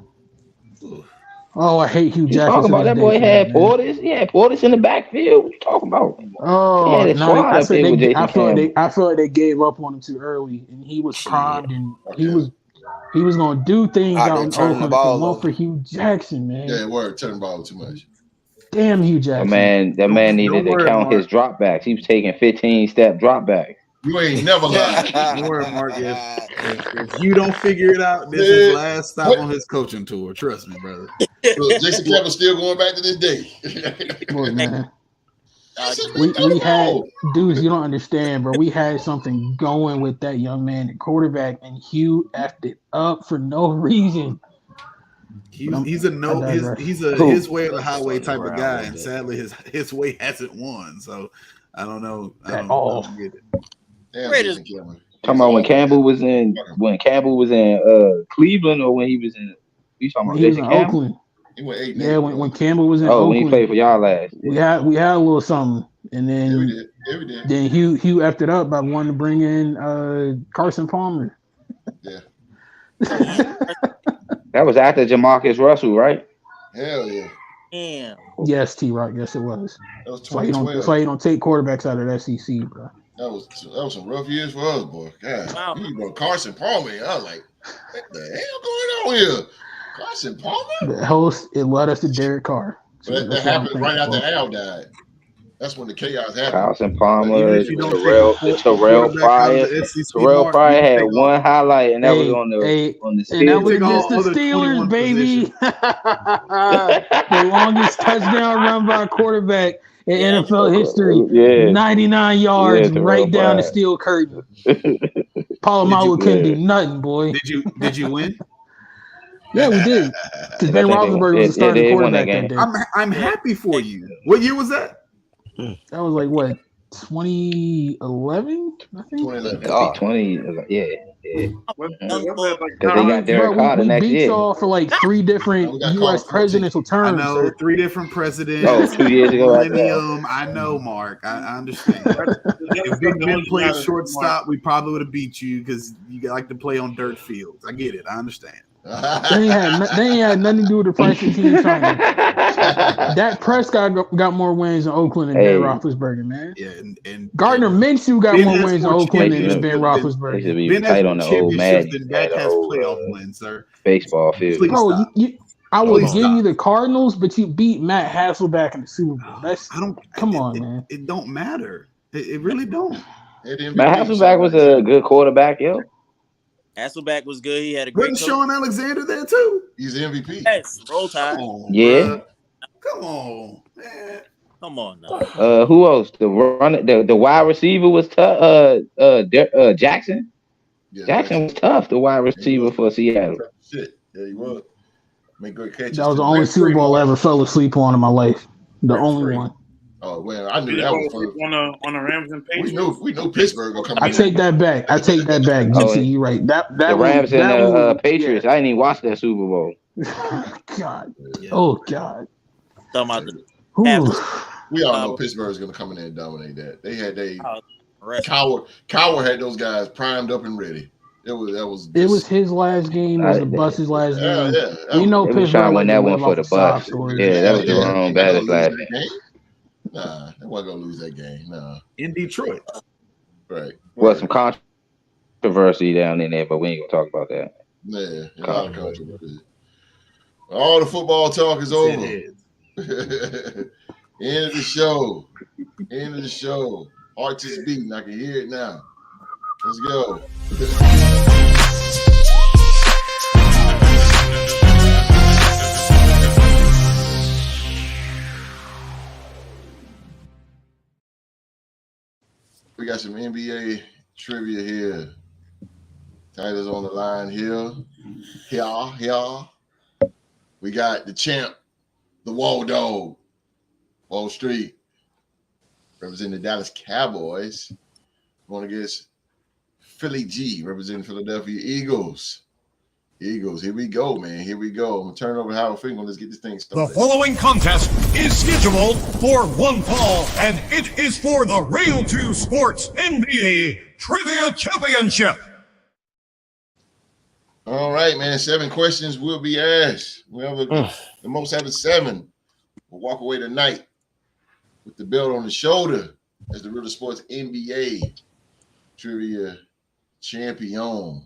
Oh, I hate Hugh Jackson. Talking about that boy had Portis. He had Portis in the backfield. What you talking about? Oh, I feel like they gave up on him too early, and he was primed, and he was going to do things out in Oakland for Hugh Jackson, man. Yeah, turn the ball too much. Damn, Hugh Jackson. That man needed to count his dropbacks. He was taking 15-step dropbacks. You ain't never lied. Don't worry, Mark. If you don't figure it out, this is his last stop on his coaching tour. Trust me, brother. Look, Jason Campbell's still going back to this day. Look, man. We had dudes, you don't understand, bro. We had something going with that young man at quarterback, and Hugh effed it up for no reason. He's a no. I digress. He's a Who? his way or the highway type of Around guy, a little and bit. sadly his way hasn't won. So I don't know. I At don't all. get it. Damn, Raiders- Jason Cameron. Talking about when Campbell was in Cleveland, or when he was in. You talking When about he was Jason in Campbell? Oakland. He went 8-8. Yeah, when Campbell was in Oh, when Oakland, he played for y'all last. we had a little something, and Yeah, we then did. Yeah, we did. then Hugh effed it up by wanting to bring in Carson Palmer. Yeah. That was after Jamarcus Russell, right? Hell yeah. Damn. Yes, T-Rock. Yes, it was. That was That's why you 2012. don't take quarterbacks out of the SEC, bro. That was some rough years for us, boy. God, Wow. you brought Carson Palmer. I was like, what the hell going on here? Carson Palmer? The host, it led us to Derek Carr. So But that that's what I'm happened right thankful after for. Al died. That's when the chaos happened. Carlson Palmer, Even if you don't Terrell take a Pryor. quarterback out of the SEC, Terrell Mark, Pryor you had take all- one highlight, and that was on the and that Steelers. was Take all against the other Steelers, 21 baby. The longest touchdown run by a quarterback in Yeah. NFL history. Yeah. 99 yards, Terrell right down the Pryor. steel curtain. Palomalu couldn't do nothing, boy. Did you win? Yeah, we did. Because Ben I think Roethlisberger was the starting they won that quarterback that game. day. I'm happy for you. What year was that? That was like what, 2011? I think. 2011. That'd be 20. Yeah. What- Mhm. what- like, Because they got Derek Carr the we next beat year. y'all for like 3 different We got U.S. called 14. presidential I terms. know Sir. 3 different presidents. Oh, 2 years ago. I think. Millennium. I know, Mark. I understand. If Big Ben played shortstop, we probably would have beat you because you like to play on dirt fields. I get it. I understand. They ain't had nothing to do with the price of team signing. Dak Prescott got more wins in Oakland than Hey. Ben Roethlisberger, man. Yeah, and Gardner Minshew got Ben more has wins in more Oakland than championships Ben than- They Roethlisberger. should be Ben has tight more on the old championships Madden. than Dak the has old, playoff wins, sir. baseball field. Please Bro, stop. I would Please give stop. you the Cardinals, but you beat Matt Hasselbeck in the Super Bowl. That's I don't. come it- on, it- man. It don't matter. It really don't. Matt Hasselbeck was a good quarterback, yo. Hasselbeck was good. He had a great Wasn't coach. Sean Alexander there too? He's the MVP. Yes, roll Come tide. on, Yeah. bruh. Come on, man. Come on now. Who else? The wide receiver was tough. Jackson. Yeah, Jackson was tough. The wide receiver for Seattle. Shit. Yeah, he was. Make great catches. That was the too. only That's Super great. Bowl I ever fell asleep on in my life. The That's only great. one. Oh well, I knew Did that you was go fun. on the Rams and We Patriots? knew Pittsburgh gonna come. I in. take that back. GT, you're right. That The Rams and the Patriots. Yeah. I didn't even watch that Super Bowl. God. Yeah. Oh God. Talking about the Ooh. We all know Pittsburgh's gonna come in there and dominate that. They had rest. Coward had those guys primed up and ready. It was his last game. Was the Bust's last yeah, game. yeah. We know They was trying Pittsburgh to win like that to one live for off the the sob Bucks. stories. Yeah, that was They're not Jerome gonna Bettis lose last that game. game. Nah, they wasn't gonna lose that game. Nah, In Detroit. right. Well, some controversy down in there, but we ain't gonna talk about that. Yeah, a lot of controversy. All the football talk is over. It is. End of the show. End of the show. Heart is beating. I can hear it now. Let's go. We got some NBA trivia here. Titles on the line here. Here. We got the champ, the Wall Dog, Wall Street, representing the Dallas Cowboys. Going against Philly G, representing Philadelphia Eagles. Eagles, here we go, man. Here we go. I'm going to turn it over to Howard Finkel. Let's get this thing The started. following contest is scheduled for one fall, and it is for the Real 2 Sports NBA Trivia Championship. All right, man. 7 questions will be asked. Whoever the most out of 7 will walk away tonight with the belt on the shoulder as the Real Sports NBA Trivia Champion.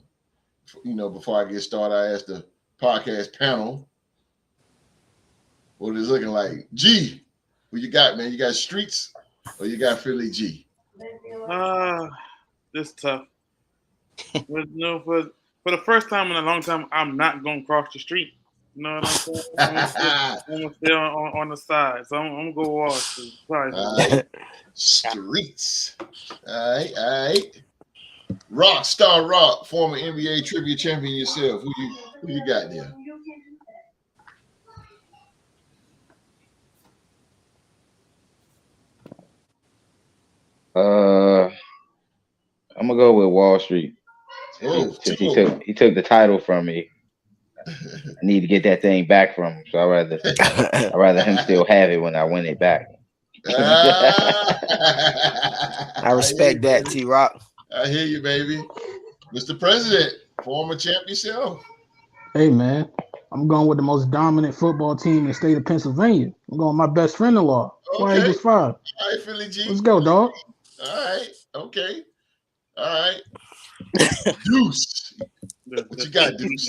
You know, before I get started, I asked the podcast panel what it's looking like. G, who you got, man? You got Streets or you got Philly G? This tough. But, for the first time in a long time, I'm not gonna cross the street. You know what I'm saying? I'm gonna stay on the side. So I'm gonna go Wall Street. Probably. All right. Streets. All right. Rock, former NBA trivia champion yourself. Who you got there? I'm gonna go with Wall Street. Oh, Since two. he took the title from me. I need to get that thing back from him. So I'd rather him still have it when I win it back. I respect that, baby. T-Rock. I hear you, baby. Mr. President, former champ yourself. Hey, man, I'm going with the most dominant football team in the state of Pennsylvania. I'm going with my best friend-in-law. Why Okay. Eagles 5? All right, Philly G. Let's go, dog. All right. Okay. All right. Deuce. What you got, Deuce?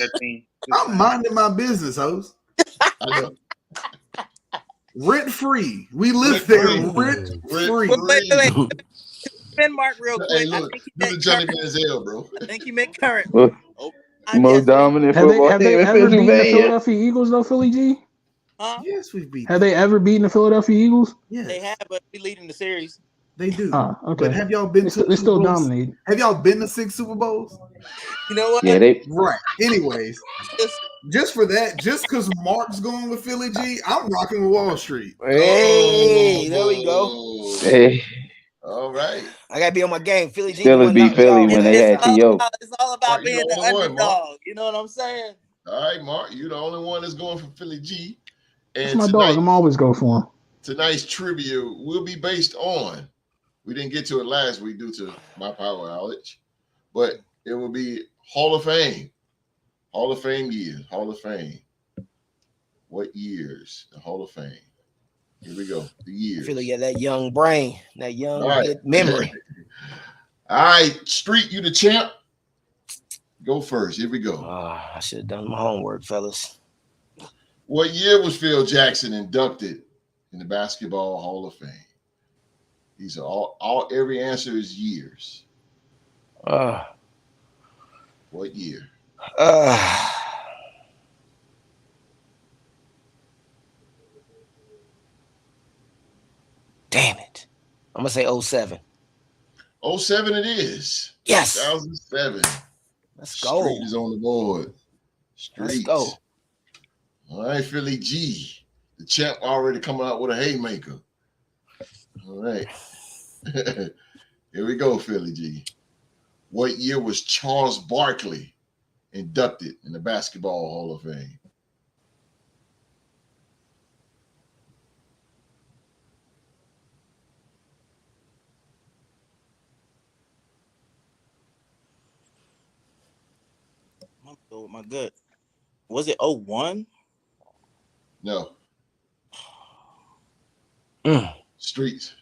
I'm minding my business, host. I know. Rent free. We live there rent free. Wait. Spin Mark real quick. Hey, look, do the Johnny Manziel, bro. I think he meant current. Well, I most guess. dominant Have football they team in ever beaten the Pennsylvania. Philadelphia Eagles, though, Philly G? Huh? Yes, we beat. Have they ever beaten the Philadelphia Eagles? Yes, They have, but we leading the series. they do. Okay. But have y'all been to They're still Super Bowls? dominating. Have y'all been to 6 Super Bowls? You know what? Yeah, they Right. Anyways, just for that, just because Mark's going with Philly G, I'm rocking with Wall Street. Hey, there we go. hey, All right. I gotta be on my game. Philly G. Steelers won beat knocked me Philly off. when they had T.O. It's all about Mark, you being the the only one, Mark. underdog. You know what I'm saying? All right, Mark. You're the only one that's going for Philly G. That's And my dog. I'm always go for him. tonight's trivia will be based on, we didn't get to it last week due to my power outage, but it will be Hall of Fame. Hall of Fame years. Hall of Fame. What years? The Hall of Fame. Here we go. The I years. feel like you got that young brain, that young All right. good memory. All right, Street, you the champ. Go first. Here we go. I should have done my homework, fellas. What year was Phil Jackson inducted in the Basketball Hall of Fame? These are all every answer is years. What year? Damn it. I'm gonna say 07. 07 it is. Yes. 2007. Let's go. Street is on the board. Street. Let's go. All right, Philly G. The champ already coming out with a haymaker. All right. Here we go, Philly G. What year was Charles Barkley inducted in the Basketball Hall of Fame? I'm gonna go with my gut. Was it 01? No. Streets.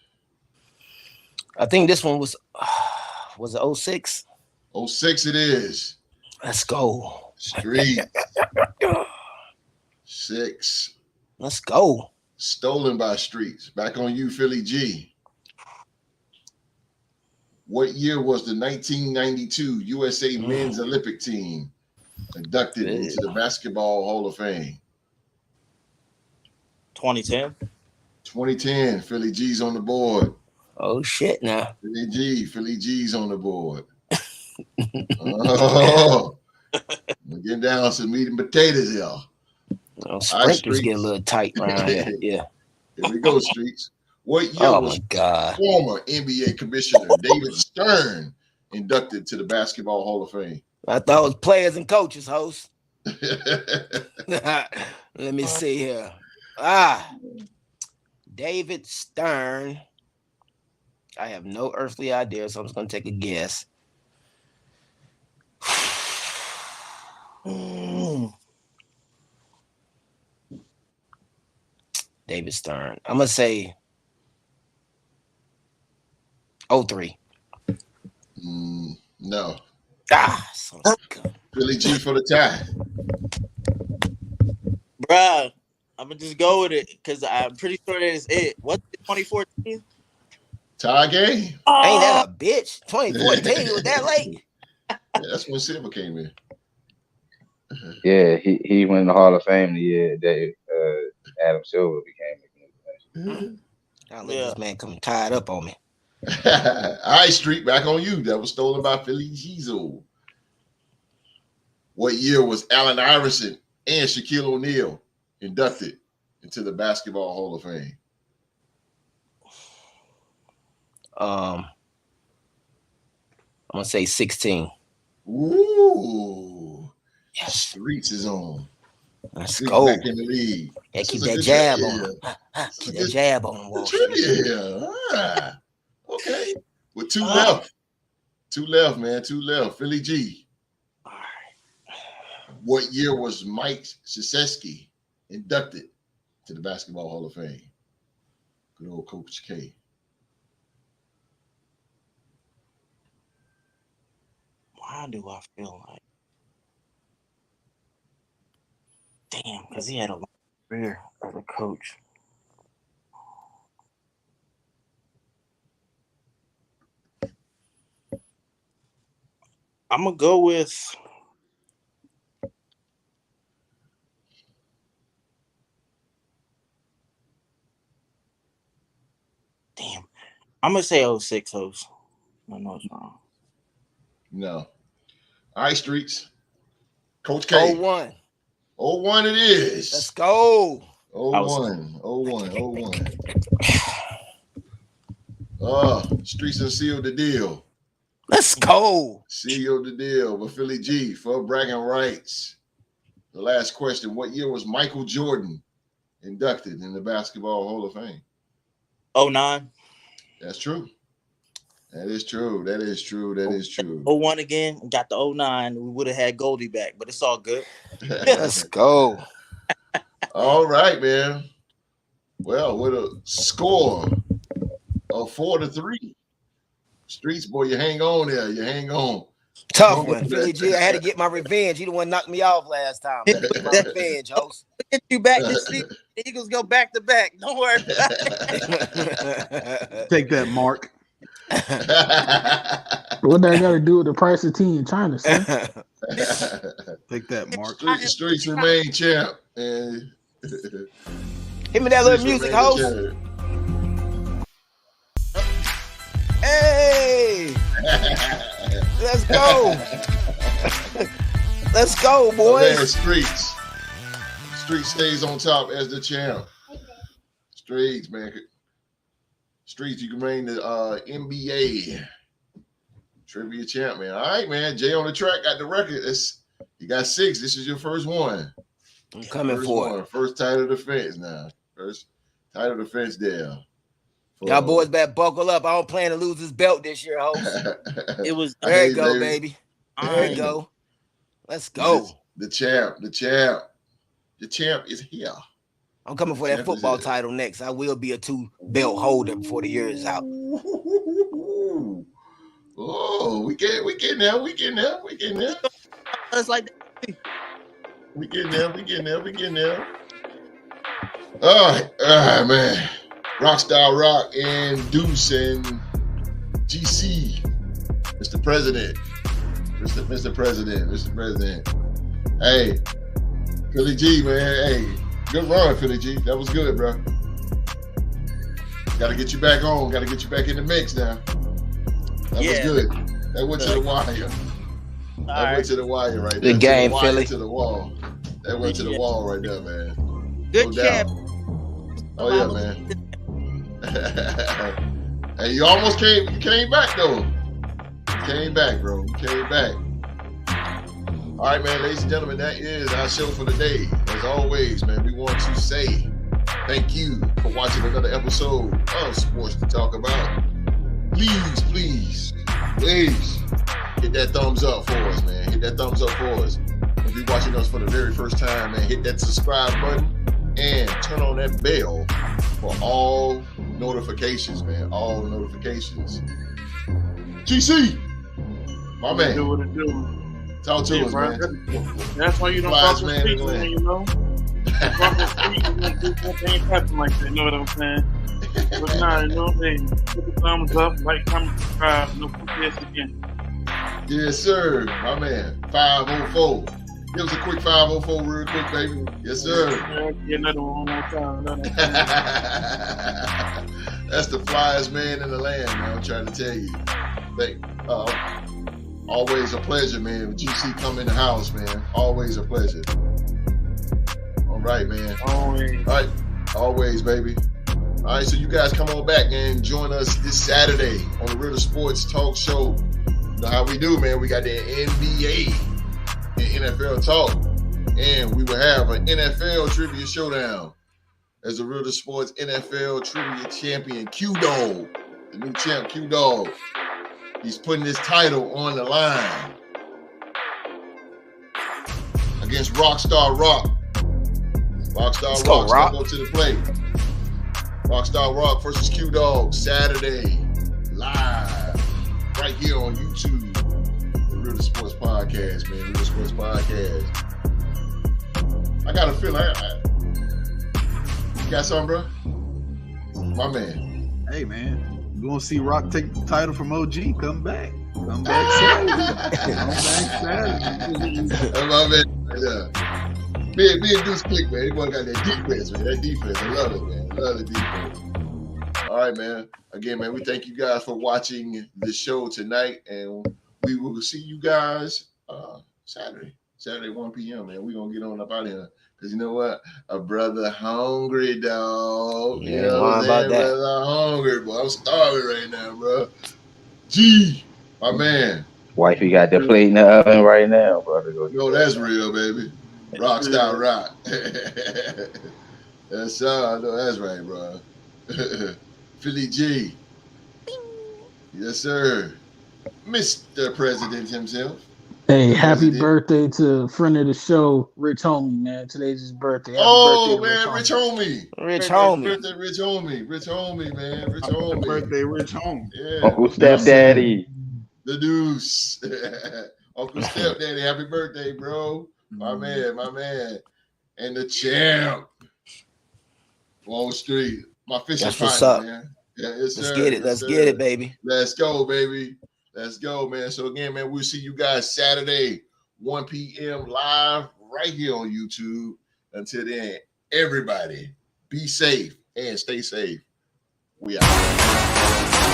I think this one was it 06? 06 it is. Let's go. Street. 6. Let's go. Stolen by Streets. Back on you, Philly G. What year was the 1992 USA Men's Olympic team inducted into the Basketball Hall of Fame? 2010. 2010. Philly G's on the board. Oh shit now. Philly G's on the board. Oh, we're getting down some meat and potatoes here. Sprinters get a little tight around here. Yeah. Here we go, Streets. What year Oh was my God. former NBA Commissioner David Stern inducted to the Basketball Hall of Fame? I thought it was players and coaches, host. Let me see here. David Stern. I have no earthly idea, so I'm just gonna take a guess. David Stern. I'm gonna say 03. No. Son of a gun. Philly G for the tie. Bruh, I'm gonna just go with it because I'm pretty sure that is it. What's it, 2014? Tie game. Ain't that a bitch? 2014 was that late? Yeah, that's when Silver came in. Yeah, he went in the Hall of Fame the year that Adam Silver became the commissioner. I'll let this man come tied up on me. All right, Street, back on you. That was stolen by Philly G's. What year was Allen Iverson and Shaquille O'Neal inducted into the Basketball Hall of Fame? I'm gonna say 16. Ooh. Yes. Streets is on. Let's Streets go. back in the league. Yeah, This keep is a that good jab trivia. on him. Keep that jab on him, Wall Street. Trivia. Ah, okay. With two left. Two left, man. Two left. Philly G. All right. What year was Mike Krzyzewski inducted to the Basketball Hall of Fame? Good old Coach K. Why do I feel like? Damn, because he had a long career as a coach. I'm gonna go with. Damn, I'm gonna say 06 host. I know it's wrong. No. All right, Streets. Coach K. 01. 01 it is. Let's go. 01. Streets and sealed the deal. Let's go. Sealed the deal with Philly G for bragging rights. The last question. What year was Michael Jordan inducted in the Basketball Hall of Fame? 09. That's true. That is true. That is true. 01 again. Got the 09. We would have had Goldie back, but it's all good. Let's go. All right, man. Well, with a score of 4-3. Streets, boy, you hang on there. You hang on. Tough one. Philly G, I had to get my revenge. He the one knocked me off last time. Get my revenge, host. Get you back this season. The Eagles go back to back. Don't worry about it. Take that, Mark. What that got to do with the price of tea in China, son? Take that, Mark. Streets remain champ. And Hit me that little music, host. Hey, let's go. Let's go, boys. Man, Streets stays on top as the champ. Streets, man. Streets, you can reign the NBA trivia champ, man. All right, man. Jay on the track got the record. You got 6. This is your first one. I'm coming for it. First title defense now. First title defense there. Y'all boys better buckle up. I don't plan to lose this belt this year, host. It was There you go, baby. There you go. Let's go. The champ is here. I'm coming for that football title next. I will be a 2-belt holder before the year is out. Oh, we getting there. It's like We getting there. All right, man. Rockstar Rock and Deuce and GC. Mr. President. Hey, Philly G, man. Hey, good run, Philly G. That was good, bro. Got to get you back on. Got to get you back in the mix now. That was good. That went to the wire. Went to the wire right there. Good game, Philly. To the wall. That went to the wall right there, man. good champ. Oh yeah, man. Hey, you almost came back though. You came back, bro. You came back. All right, man, ladies and gentlemen, that is our show for the day. As always, man, we want to say thank you for watching another episode of Sports to Talk About. Please hit that thumbs up for us, man. Hit that thumbs up for us. If you're watching us for the very first time, man, hit that subscribe button and turn on that bell for all notifications, man. All notifications. GC, my man. Do what it do. Talk to us, man. That's why you don't Flies fuck with man streets, in the man, land. you know? Fuck with streets, you don't do something happen like that, you know what I'm saying? But nah, you know what I'm saying? Put the thumbs up, like, comment, subscribe, no this again. Yes, sir. My man. 504. Give us a quick 504 real quick, baby. Yes, sir. Yeah, another one more time. That's the flyest man in the land, man. I'm trying to tell you. Always a pleasure, man. When GC come in the house, man. Always a pleasure. All right, man. Always. All right. Always, baby. All right, so you guys come on back and join us this Saturday on the Ritter Sports Talk Show. know how we do, man. We got the NBA and NFL talk, and we will have an NFL trivia showdown as the Real to Sports NFL trivia champion, Q-Dog, the new champ, Q-Dog. He's putting his title on the line against Rockstar Rock. Rockstar Rock, step up to the plate. Rockstar Rock versus Q-Dog, Saturday, live, right here on YouTube. The Real Sports Podcast, man. Real Sports Podcast. I got a feeling. You got something, bro? My man. Hey, man. You want to see Rock take the title from OG? Come back. Come back Saturday. Come back Saturday. That's my man. Yeah. Me and Deuce Click, man. They boy got that defense, man. That defense. I love it, man. I love the defense. All right, man. Again, man, we thank you guys for watching the show tonight, and we will see you guys Saturday 1 p.m., man. We're going to get on up out of here. Because you know what? A brother hungry, dog. Yeah, you know what I'm saying? Brother hungry, boy. I'm starving right now, bro. G, my man. Wifey got the plate in the oven right now, brother. No, that's real, baby. Rockstar Rock. That's I know that's right, bro. Philly G. Yes, sir. Mr. President himself. Hey, happy birthday to a friend of the show, Rich Homie, man. Today's his birthday. Happy birthday, man, Rich Homie. Rich Homie. Birthday, Rich Homie, man. Rich Homie. Birthday, Rich Homie. Yeah. Uncle Stepdaddy. The Deuce. Uncle Stepdaddy, happy birthday, bro. My man. And the champ. Wall Street. My fishing That's what's partner, up. man. Yeah, yes, Let's sir. get it. Yes, Let's sir. get it, baby. Let's go, baby. Let's go, man. So again, man, we'll see you guys Saturday, 1 p.m. live right here on YouTube. Until then, everybody be safe and stay safe. We out.